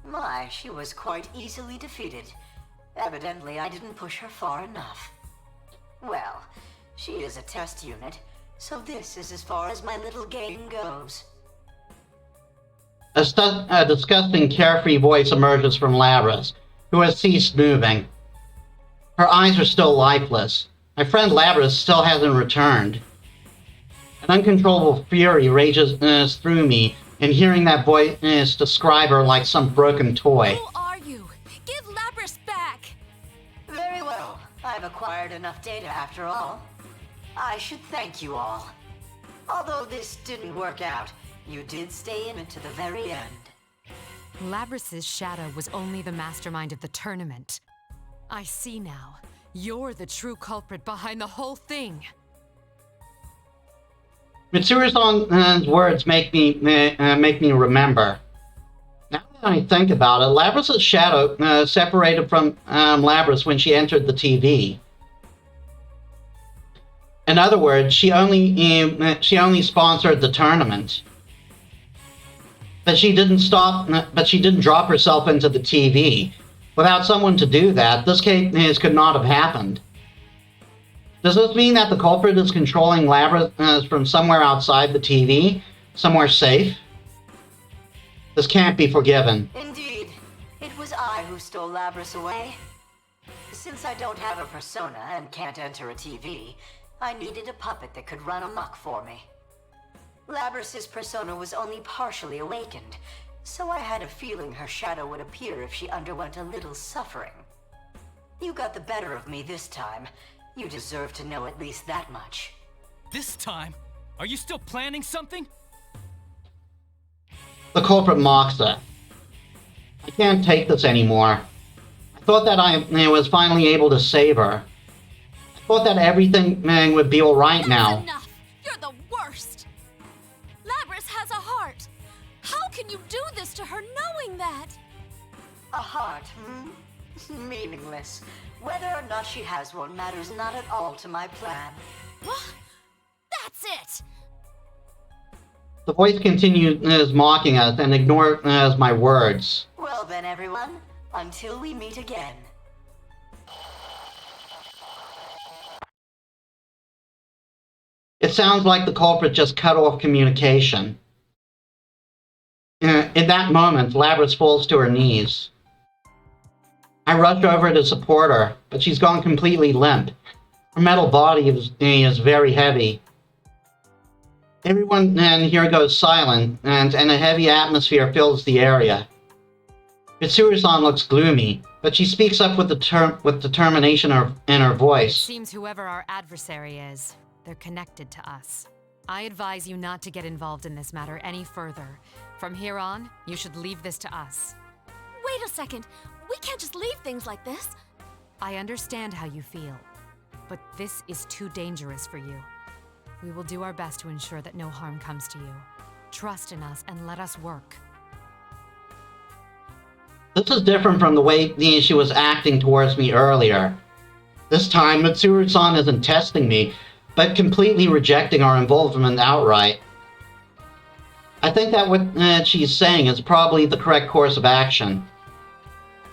My, she was quite easily defeated. Evidently, I didn't push her far enough. Well, she is a test unit, so this is as far as my little game goes. A disgusting, carefree voice emerges from Labrys, who has ceased moving. Her eyes are still lifeless. My friend Labrys still hasn't returned. An uncontrollable fury rages through me, and hearing that voice describe her like some broken toy. Who are you? Give Labrys back! Very well. I've acquired enough data after all. I should thank you all. Although this didn't work out, you did stay in it to the very end. Labrys' shadow was only the mastermind of the tournament. I see now. You're the true culprit behind the whole thing. Mitsuru's words make me remember. Now that I think about it, Labrys' shadow separated from Labrys when she entered the TV. In other words, she only sponsored the tournament. But she didn't drop herself into the TV. Without someone to do that, this case could not have happened. Does this mean that the culprit is controlling Labrys from somewhere outside the TV? Somewhere safe? This can't be forgiven. Indeed. It was I who stole Labrys away. Since I don't have a persona and can't enter a TV, I needed a puppet that could run amok for me. Labrys' persona was only partially awakened, so I had a feeling her shadow would appear if she underwent a little suffering. You got the better of me this time. You deserve to know at least that much. This time? Are you still planning something? The culprit mocks her. I can't take this anymore. I thought that I was finally able to save her. I thought that everything would be alright now. Enough! You're the worst! Labrys has a heart! How can you do this to her knowing that? A heart, hmm? Meaningless. Whether or not she has one matters not at all to my plan. What? That's it! The voice continues mocking us and ignores my words. Well then, everyone, until we meet again. It sounds like the culprit just cut off communication. In that moment, Labrys falls to her knees. I rush over to support her, but she's gone completely limp. Her metal body is very heavy. Everyone here goes silent, and a heavy atmosphere fills the area. Mitsuru-san looks gloomy, but she speaks up with determination in her It voice. seems whoever our adversary is, they're connected to us. I advise you not to get involved in this matter any further. From here on, you should leave this to us. Wait a second. We can't just leave things like this. I understand how you feel, but this is too dangerous for you. We will do our best to ensure that no harm comes to you. Trust in us and let us work. This is different from the way she was acting towards me earlier. This time, Mitsuru-san isn't testing me, but completely rejecting our involvement outright. I think that what she's saying is probably the correct course of action.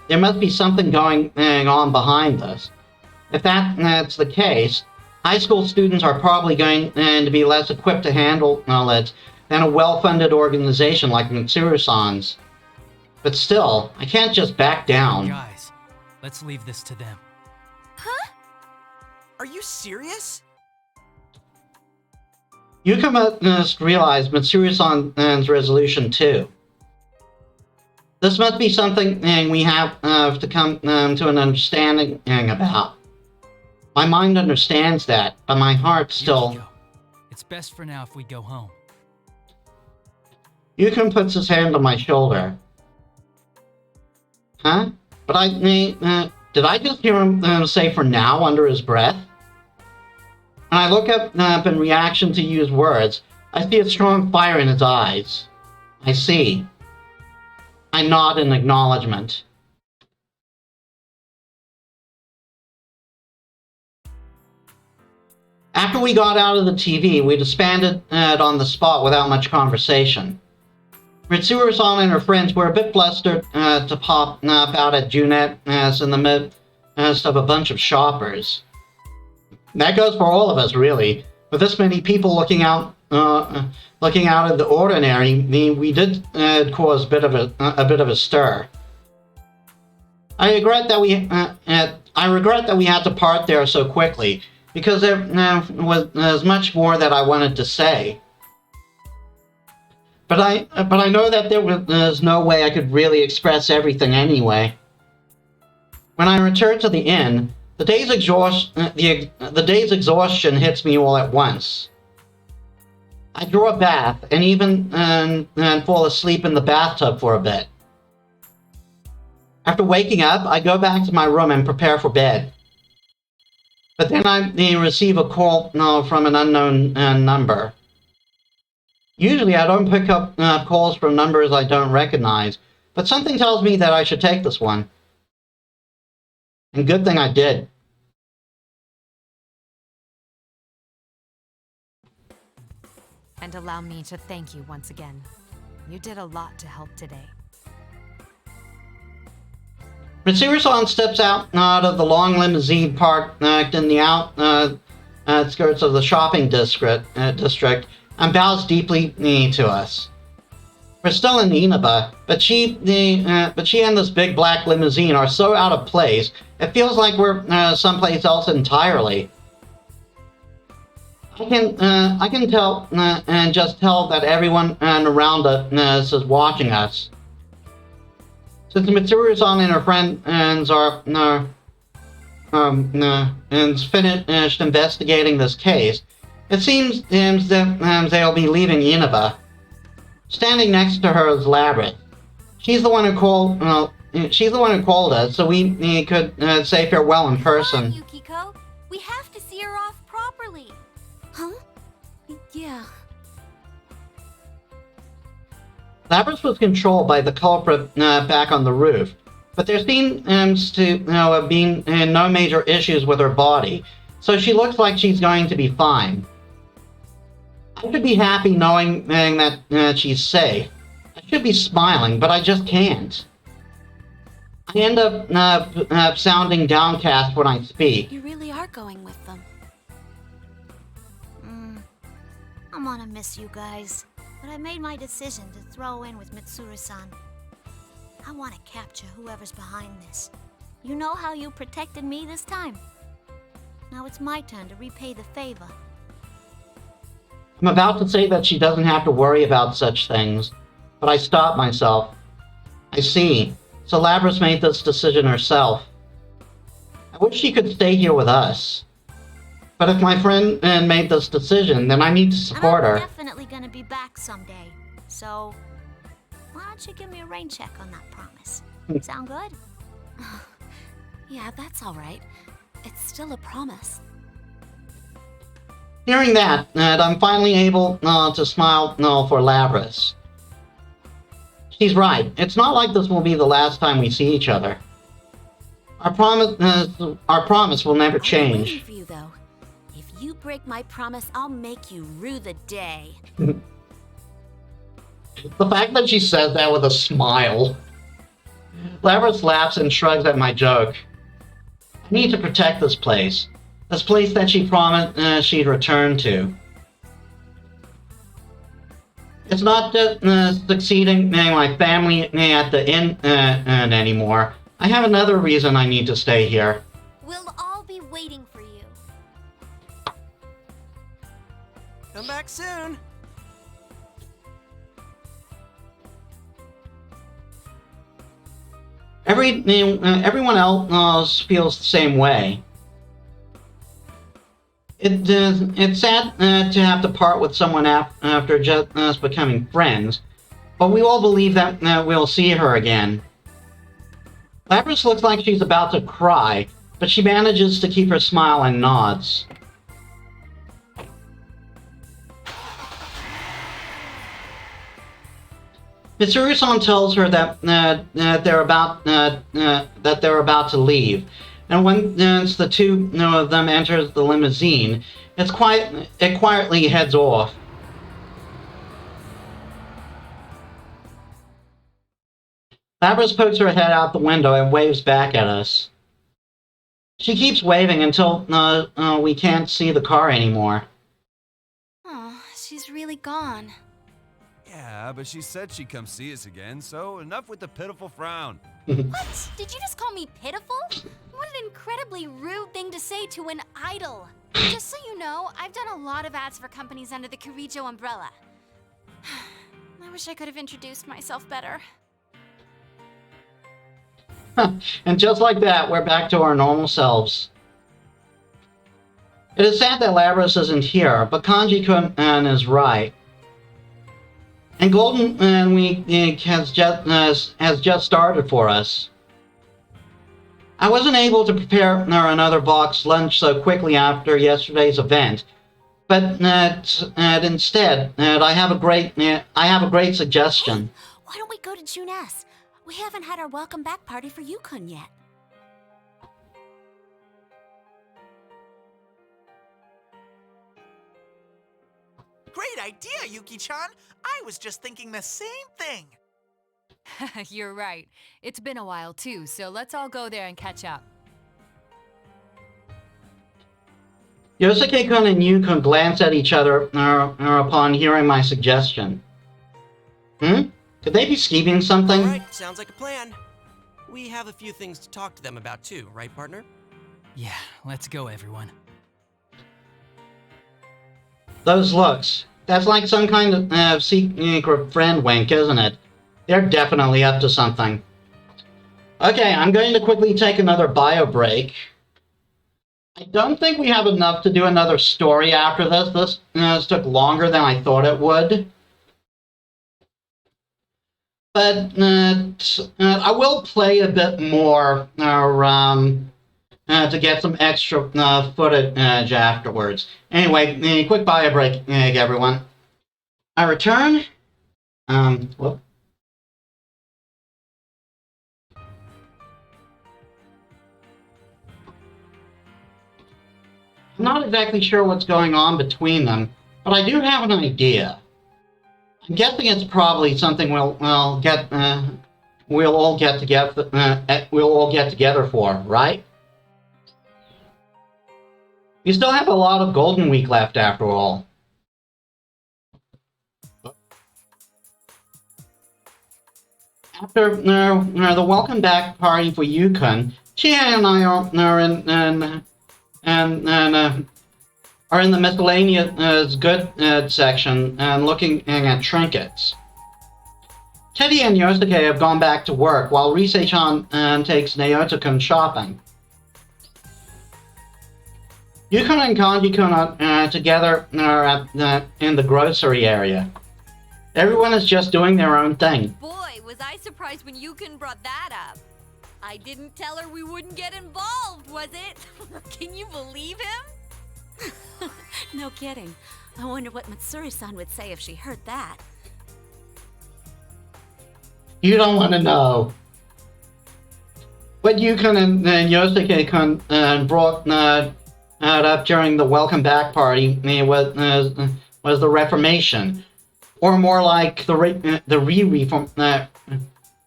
There must be something going on behind this. If that's the case, high school students are probably going to be less equipped to handle it than a well-funded organization like Mitsuru-san's. But still, I can't just back down. Guys, let's leave this to them. Huh? Are you serious? Yukima must realize Mitsuru-san's resolution too. This must be something we have to come to an understanding about. My mind understands that, but my heart still... Yukiko, it's best for now if we go home. Yukima puts his hand on my shoulder. Huh? But did I just hear him say for now under his breath? When I look up in reaction to Yu's words, I see a strong fire in his eyes. I see. I nod in acknowledgement. After we got out of the TV, we disbanded on the spot without much conversation. Mitsuru-san and her friends were a bit flustered to pop out at Junette in the midst of a bunch of shoppers. That goes for all of us, really. With this many people looking out of the ordinary, we did cause a bit of a stir. I regret that we had to part there so quickly, because there was much more that I wanted to say. But I know that there's no way I could really express everything anyway. When I returned to the inn, the day's exhaustion hits me all at once. I draw a bath and even fall asleep in the bathtub for a bit. After waking up, I go back to my room and prepare for bed. But then I receive a call from an unknown number. Usually I don't pick up calls from numbers I don't recognize, but something tells me that I should take this one. And good thing I did. And allow me to thank you once again. You did a lot to help today. Mitsuru-san steps out of the long limousine parked in the outskirts of the shopping district and bows deeply to us. We're still in Inaba, but she and this big black limousine are so out of place, it feels like we're someplace else entirely. I can tell and just tell that everyone around us is watching us. Since Mitsuru-san and her friends are finished investigating this case, it seems that they'll be leaving Inaba. Standing next to her is Labrys. She's the one who called us, so we could say farewell in person. Hi, Yukiko. We have to see her off properly. Huh? Yeah. Labrys was controlled by the culprit back on the roof, but there seems to have been no major issues with her body, so she looks like she's going to be fine. I should be happy knowing that she's safe. I should be smiling, but I just can't. I end up sounding downcast when I speak. You really are going with them. I'm gonna miss you guys, but I made my decision to throw in with Mitsuru-san. I want to capture whoever's behind this. You know how you protected me this time? Now it's my turn to repay the favor. I'm about to say that she doesn't have to worry about such things, but I stop myself. I see. So Labrys made this decision herself. I wish she could stay here with us. But if my friend made this decision, then I need to support her. I'm definitely gonna be back someday. So, why don't you give me a rain check on that promise? Sound good? Yeah, that's all right. It's still a promise. Hearing that, I'm finally able to smile for Labrys. She's right. It's not like this will be the last time we see each other. Our promise will never change. I'm waiting for you, though. If you break my promise, I'll make you rue the day. The fact that she says that with a smile. Labrys laughs and shrugs at my joke. I need to protect this place. This place that she promised she'd return to. It's not just succeeding my family at the inn anymore. I have another reason I need to stay here. We'll all be waiting for you. Come back soon. Everyone else feels the same way. It's sad to have to part with someone after just becoming friends, but we all believe that we'll see her again. Labrys looks like she's about to cry, but she manages to keep her smile and nods. Mitsuru-san tells her that they're about to leave, and once the two of them enters the limousine, it quietly heads off. Labrys pokes her head out the window and waves back at us. She keeps waving until we can't see the car anymore. Oh, she's really gone. Yeah, but she said she'd come see us again, so enough with the pitiful frown. What? Did you just call me pitiful? What an incredibly rude thing to say to an idol. Just so you know, I've done a lot of ads for companies under the Kirijo umbrella. I wish I could have introduced myself better. And just like that, we're back to our normal selves. It is sad that Labrys isn't here, but Kanji-kun is right. And Golden Week has just started for us. I wasn't able to prepare another box lunch so quickly after yesterday's event, but instead, I have a great suggestion. Why don't we go to Junes? We haven't had our welcome back party for Yukon yet. Great idea, Yuki-chan. I was just thinking the same thing. You're right. It's been a while too, so let's all go there and catch up. Yosuke-kun and Yukon glance at each other upon hearing my suggestion. Could they be scheming something? Alright, sounds like a plan. We have a few things to talk to them about too, right, partner? Yeah, let's go, everyone. Those looks. That's like some kind of secret friend wink, isn't it? They're definitely up to something. Okay, I'm going to quickly take another bio break. I don't think we have enough to do another story after this. This took longer than I thought it would. But I will play a bit more to get some extra footage afterwards. Anyway, a quick bio break, everyone. I return. Whoop. I'm not exactly sure what's going on between them, but I do have an idea. I'm guessing it's probably something we'll all get together for, right? We still have a lot of Golden Week left after all. After the welcome back party for Yukon, Chia and I are in the miscellaneous goods section and looking at trinkets. Teddy and Yosuke have gone back to work while Rise-chan takes Naoto-kun shopping. Yukon and Kanji-kun are together in the grocery area. Everyone is just doing their own thing. Boy, was I surprised when Yukon brought that up. I didn't tell her we wouldn't get involved, was it? Can you believe him? No kidding. I wonder what Matsuri-san would say if she heard that. You don't want to know. What Yukon and Yosuke-kun brought up during the welcome back party was the Reformation, or more like the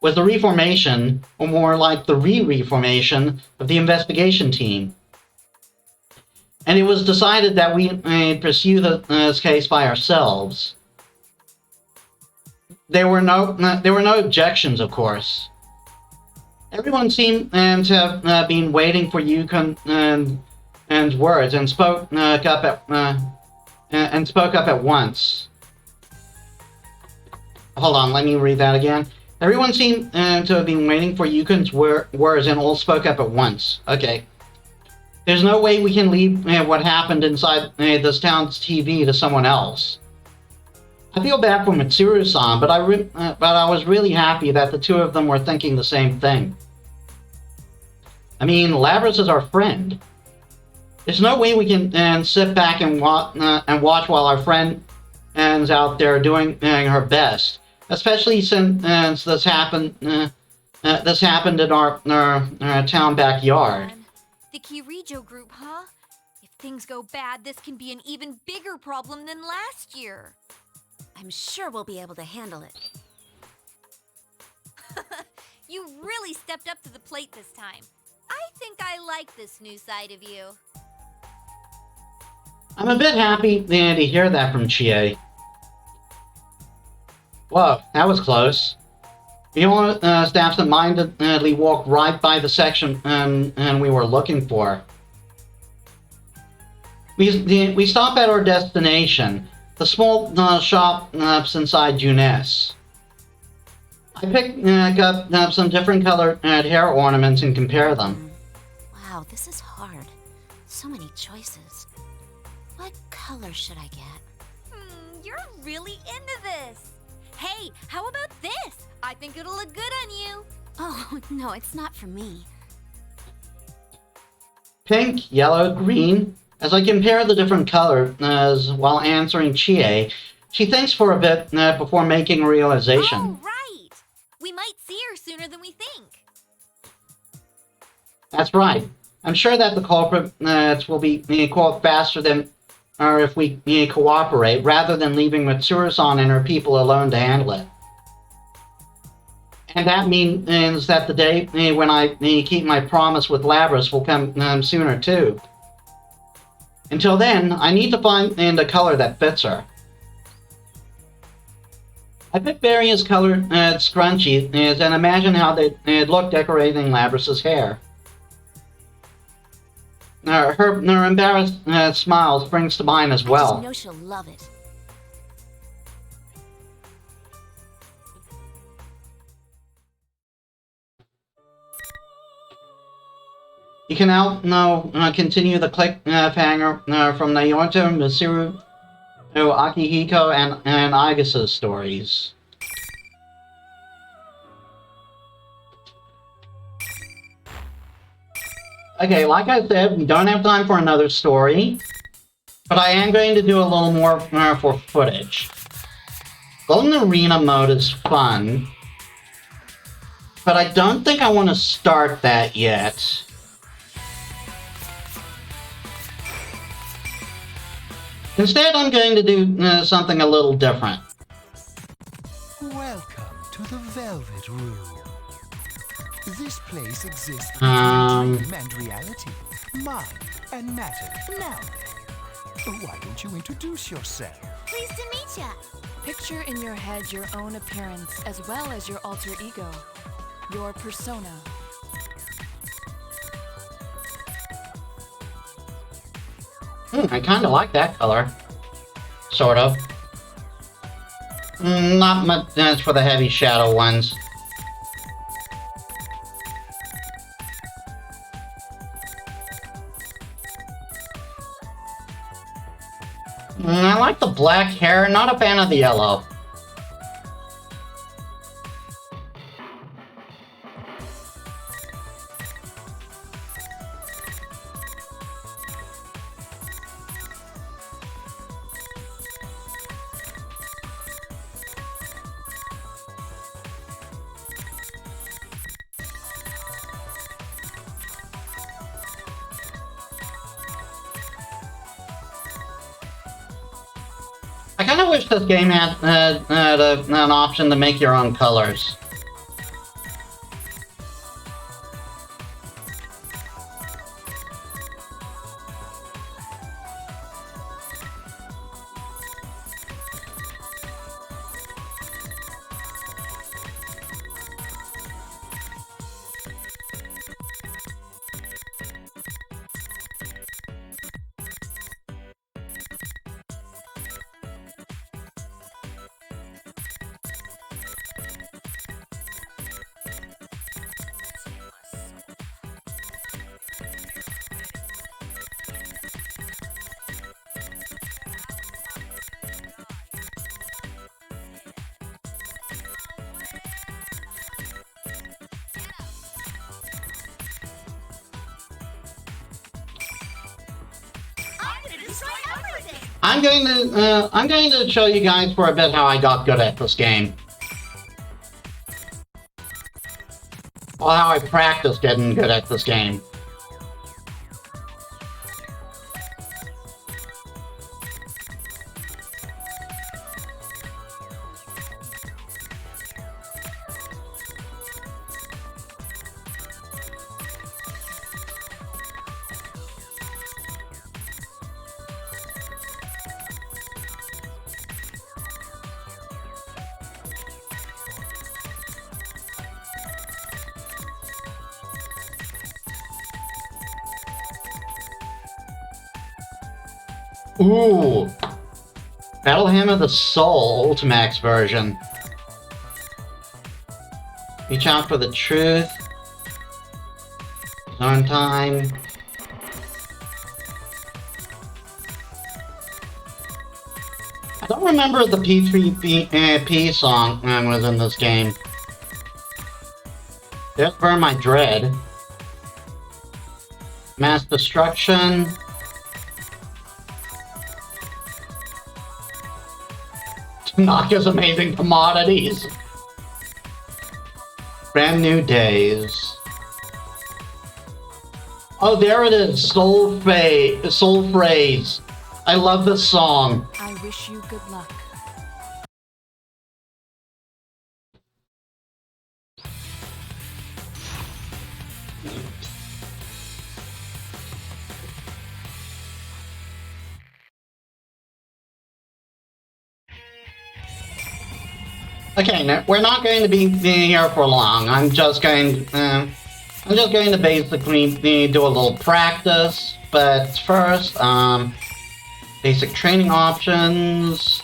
reformation, or more like the re-reformation of the investigation team. And it was decided that we pursue this case by ourselves. There were no objections, of course. Everyone seemed to have been waiting for Yukon and words and spoke up at once. Hold on, let me read that again. Everyone seemed to have been waiting for Yukon's words and all spoke up at once. Okay. There's no way we can leave what happened inside this town's TV to someone else. I feel bad for Mitsuru-san, but I was really happy that the two of them were thinking the same thing. I mean, Labrys is our friend. There's no way we can sit back and watch while our friend is out there doing her best, especially since this happened in our town backyard. The Kirijo group, huh? If things go bad, this can be an even bigger problem than last year. I'm sure we'll be able to handle it. You really stepped up to the plate this time. I think I like this new side of you. I'm a bit happy to hear that from Chie. Whoa, that was close. The owner staff mindedly walked right by the section and we were looking for. We stopped at our destination, the small shops inside Junes. I picked up some different colored hair ornaments and compare them. Wow, this is hard. So many choices. What color should I get? You're really into this. Hey, how about this? I think it'll look good on you. Oh, no, it's not for me. Pink, yellow, green. As I compare the different colors while answering Chie, she thinks for a bit before making a realization. Oh, right. We might see her sooner than we think. That's right. I'm sure that the culprits will be caught faster than if we cooperate, rather than leaving Matsuru-san and her people alone to handle it. And that means that the day when I keep my promise with Labrys will come sooner too. Until then, I need to find a color that fits her. I picked various colored scrunchies and imagine how they'd look decorating Labrys' hair. Her embarrassed smile springs to mind as well. I just know she'll love it. You can now continue the cliffhanger from Naoto, Mitsuru, Akihiko, and Aigasu's stories. Okay, like I said, we don't have time for another story, but I am going to do a little more for footage. Golden Arena mode is fun, but I don't think I want to start that yet. Instead, I'm going to do something a little different. Welcome to the Velvet Room. This place exists between dream and reality, mind and matter. Now, Why don't you introduce yourself? Pleased to meet ya. Picture in your head your own appearance as well as your alter ego, your persona. I kind of like that color. Sort of. Not much for the heavy shadow ones. I like the black hair, not a fan of the yellow. I kind of wish this game had an option to make your own colors. I'm going to show you guys for a bit how I got good at this game. Or how I practiced getting good at this game. Ooh! Battle Hammer the Soul Ultimax version. Reach out for the truth. Zone time. I don't remember the P3P song was in this game. There's Burn My Dread. Mass Destruction. Tanaka's Amazing Commodities. Brand New Days. Oh, there it is. Soul Phrase. I love this song. I wish you good luck. Okay, now, we're not going to be here for long. I'm just going to basically do a little practice. But first, basic training options.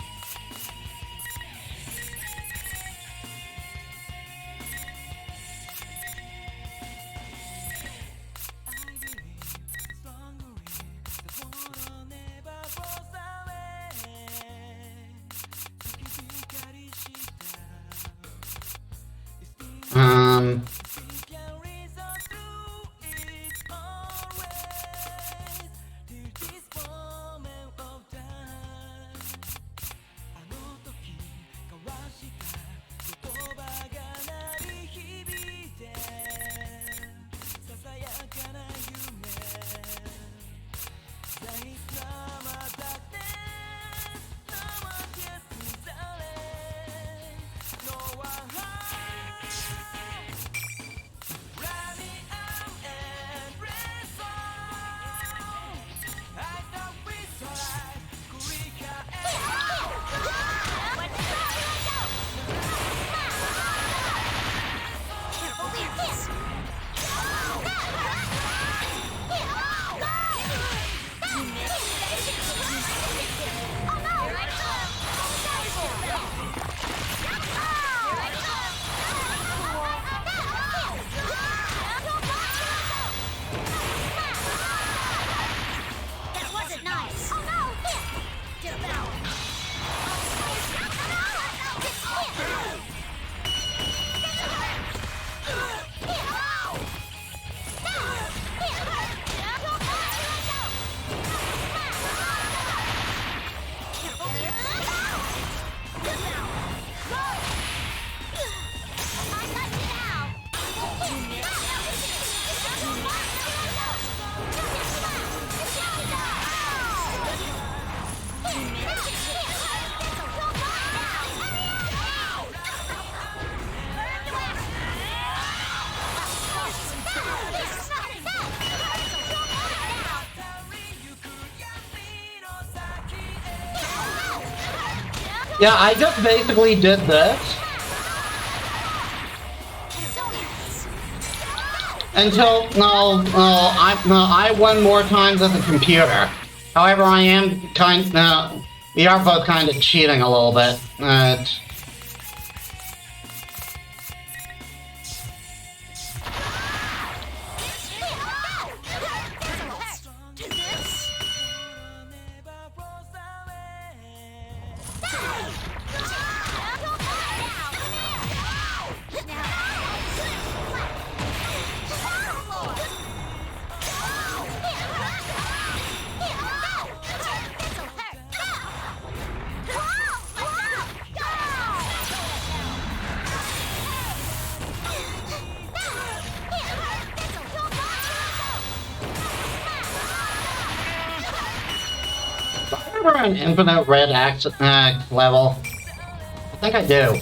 Yeah, I just basically did this until I won more times than the computer. However, I am we are both kind of cheating a little bit. An infinite red axe level? I think I do.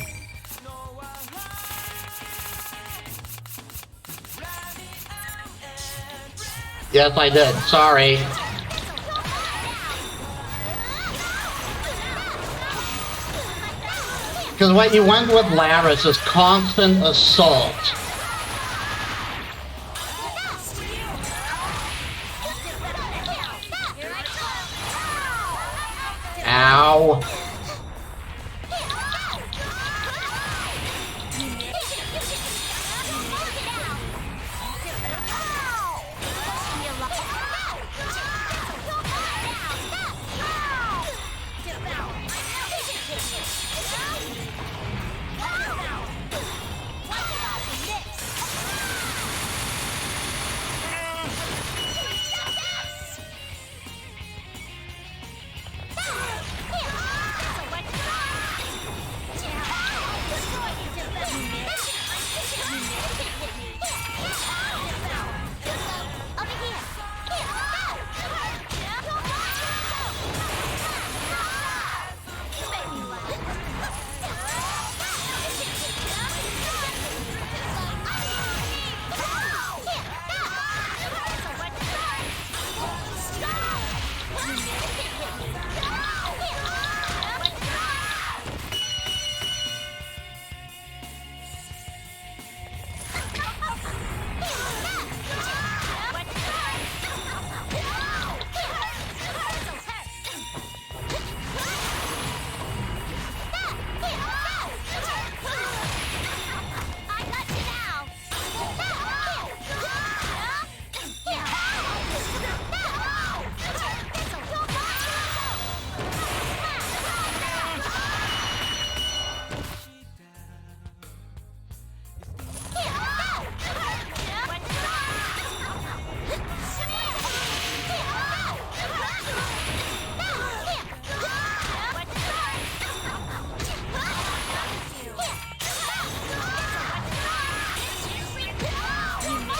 Yes, I did. Sorry. Because what you went with Labrys is constant assault. Ow.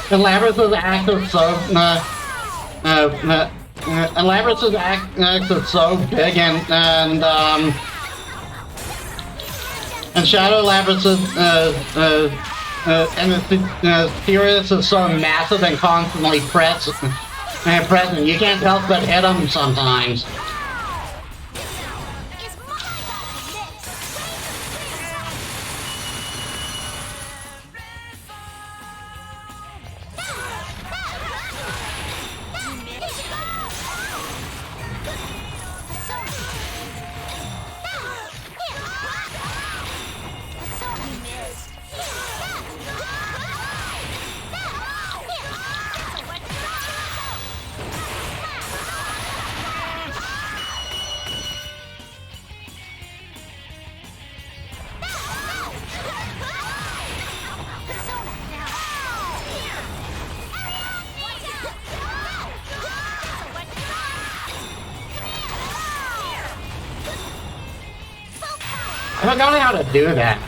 And Labrys' act is so Labrys' act is so big, and Shadow Labrys' and the Sirius is so massive and constantly present. You can't help but hit him sometimes. I forgot how to do that.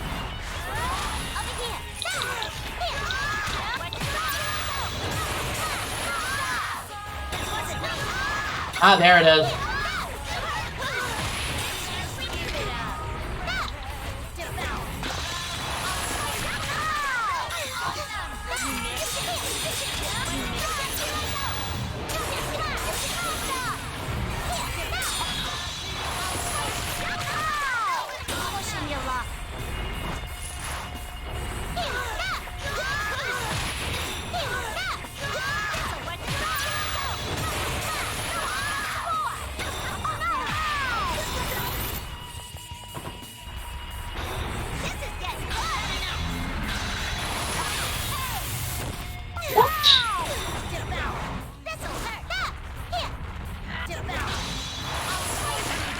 Ah, there it is.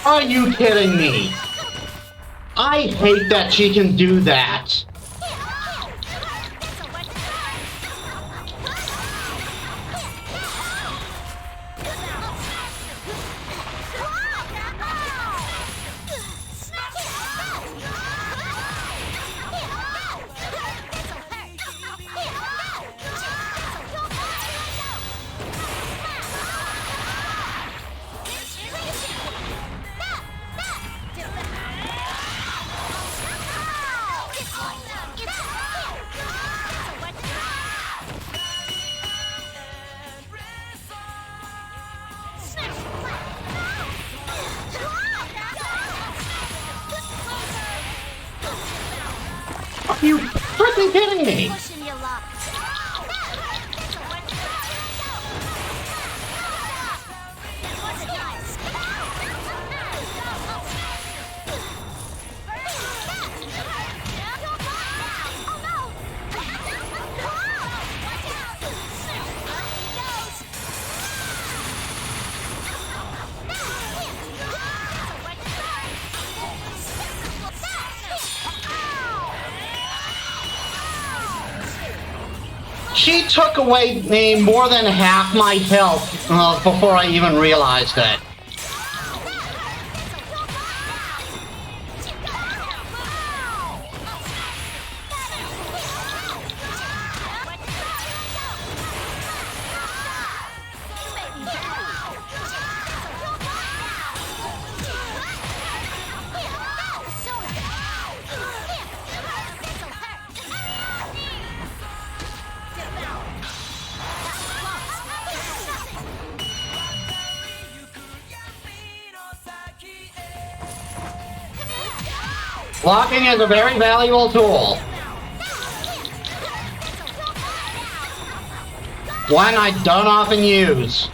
Are you kidding me? I hate that she can do that. Are you freaking kidding me? She took away me more than half my health before I even realized it. Blocking is a very valuable tool. One I don't often use.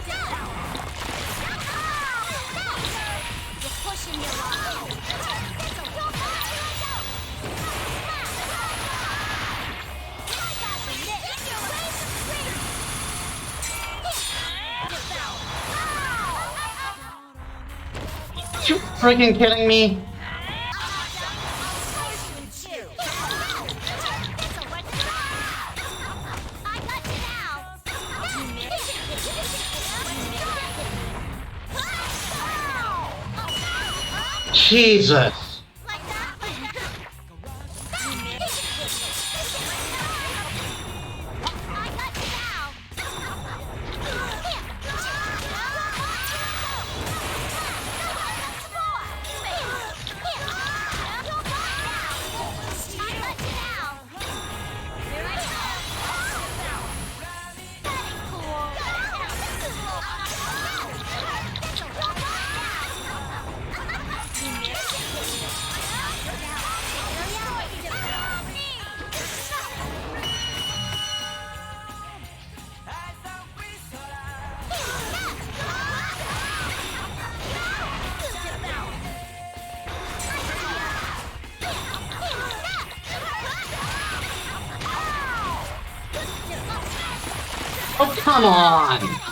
You freaking kidding me? Jesus. Oh, come on!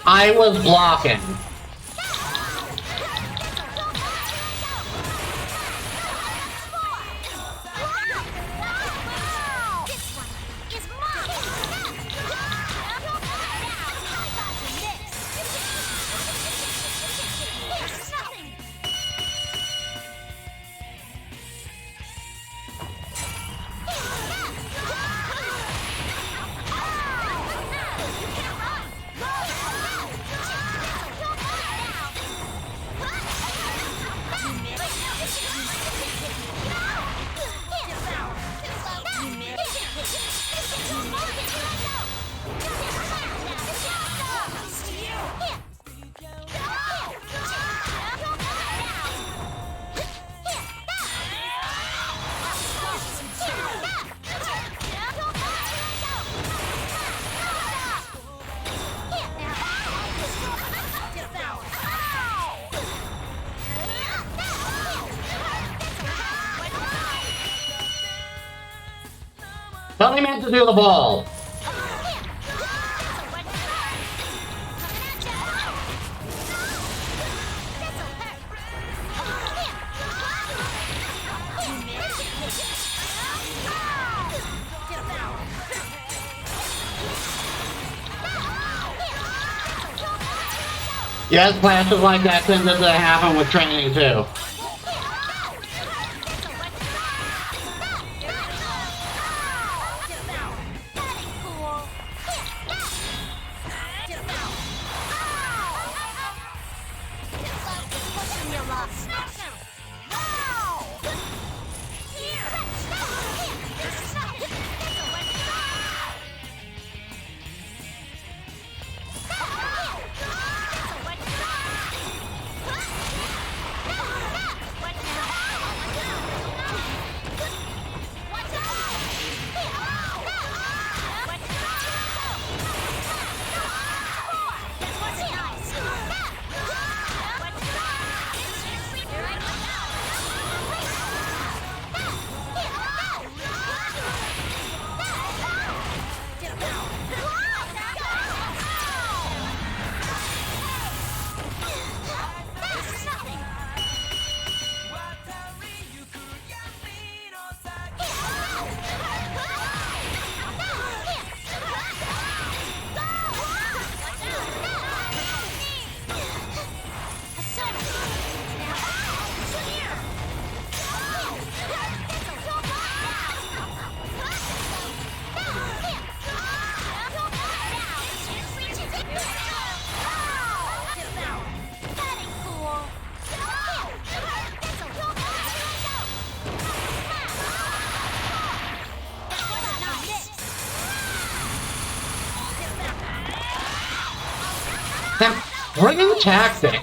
I was blocking. Totally meant to do the ball. Yes, classes like that tend to happen with training too. Brilliant tactic.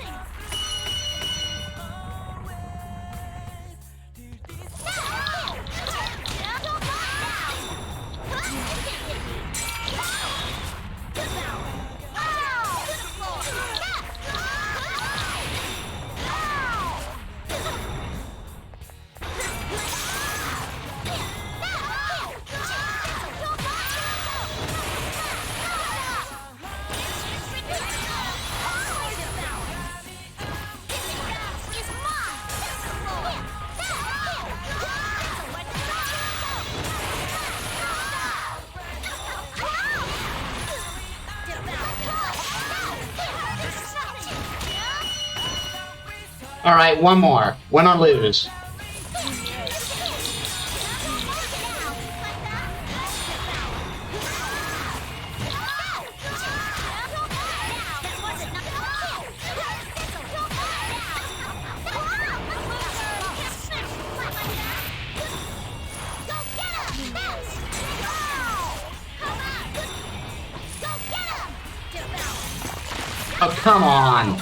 All right, one more. Win or lose. Oh, come on.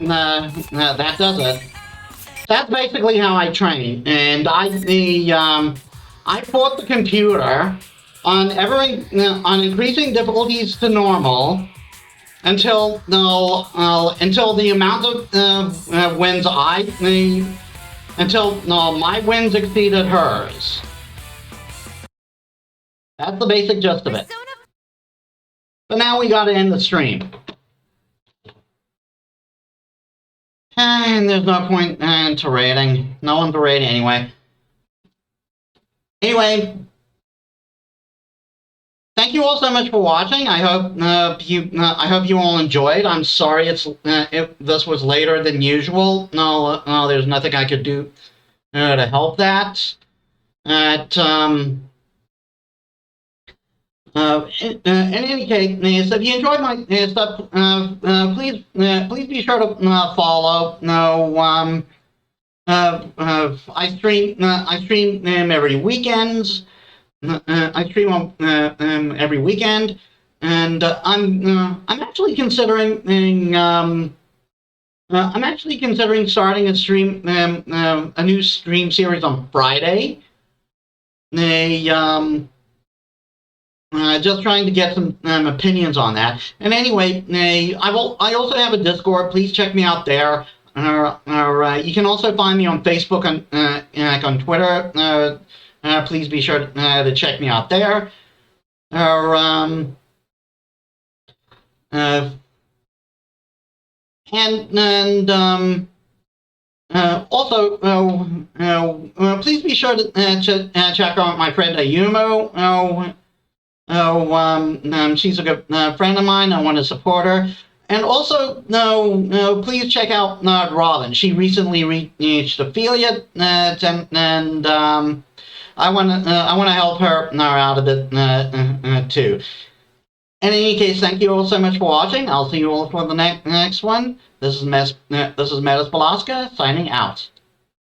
No, that does it. That's basically how I train, and I fought the computer on on increasing difficulties to normal until the amount of wins until my wins exceeded hers. That's the basic gist of it. But now we gotta end the stream. And there's no point into rating. No one's rating anyway. Anyway, thank you all so much for watching. I hope you all enjoyed. I'm sorry this was later than usual. No, there's nothing I could do to help that. In any case, if you enjoyed my stuff, please be sure to follow. I stream every weekends. I stream every weekend, and I'm actually considering starting a new stream series on Friday. just trying to get some opinions on that. And anyway, I also have a Discord. Please check me out there. You can also find me on Facebook and on Twitter. Please be sure to check me out there. Also, please be sure to check out my friend Ayumu. She's a good friend of mine. I want to support her. And also, please check out Robin. She recently reached affiliate, and I want to help her out a bit too. In any case, thank you all so much for watching. I'll see you all for the next one. This is Metis Balaska signing out.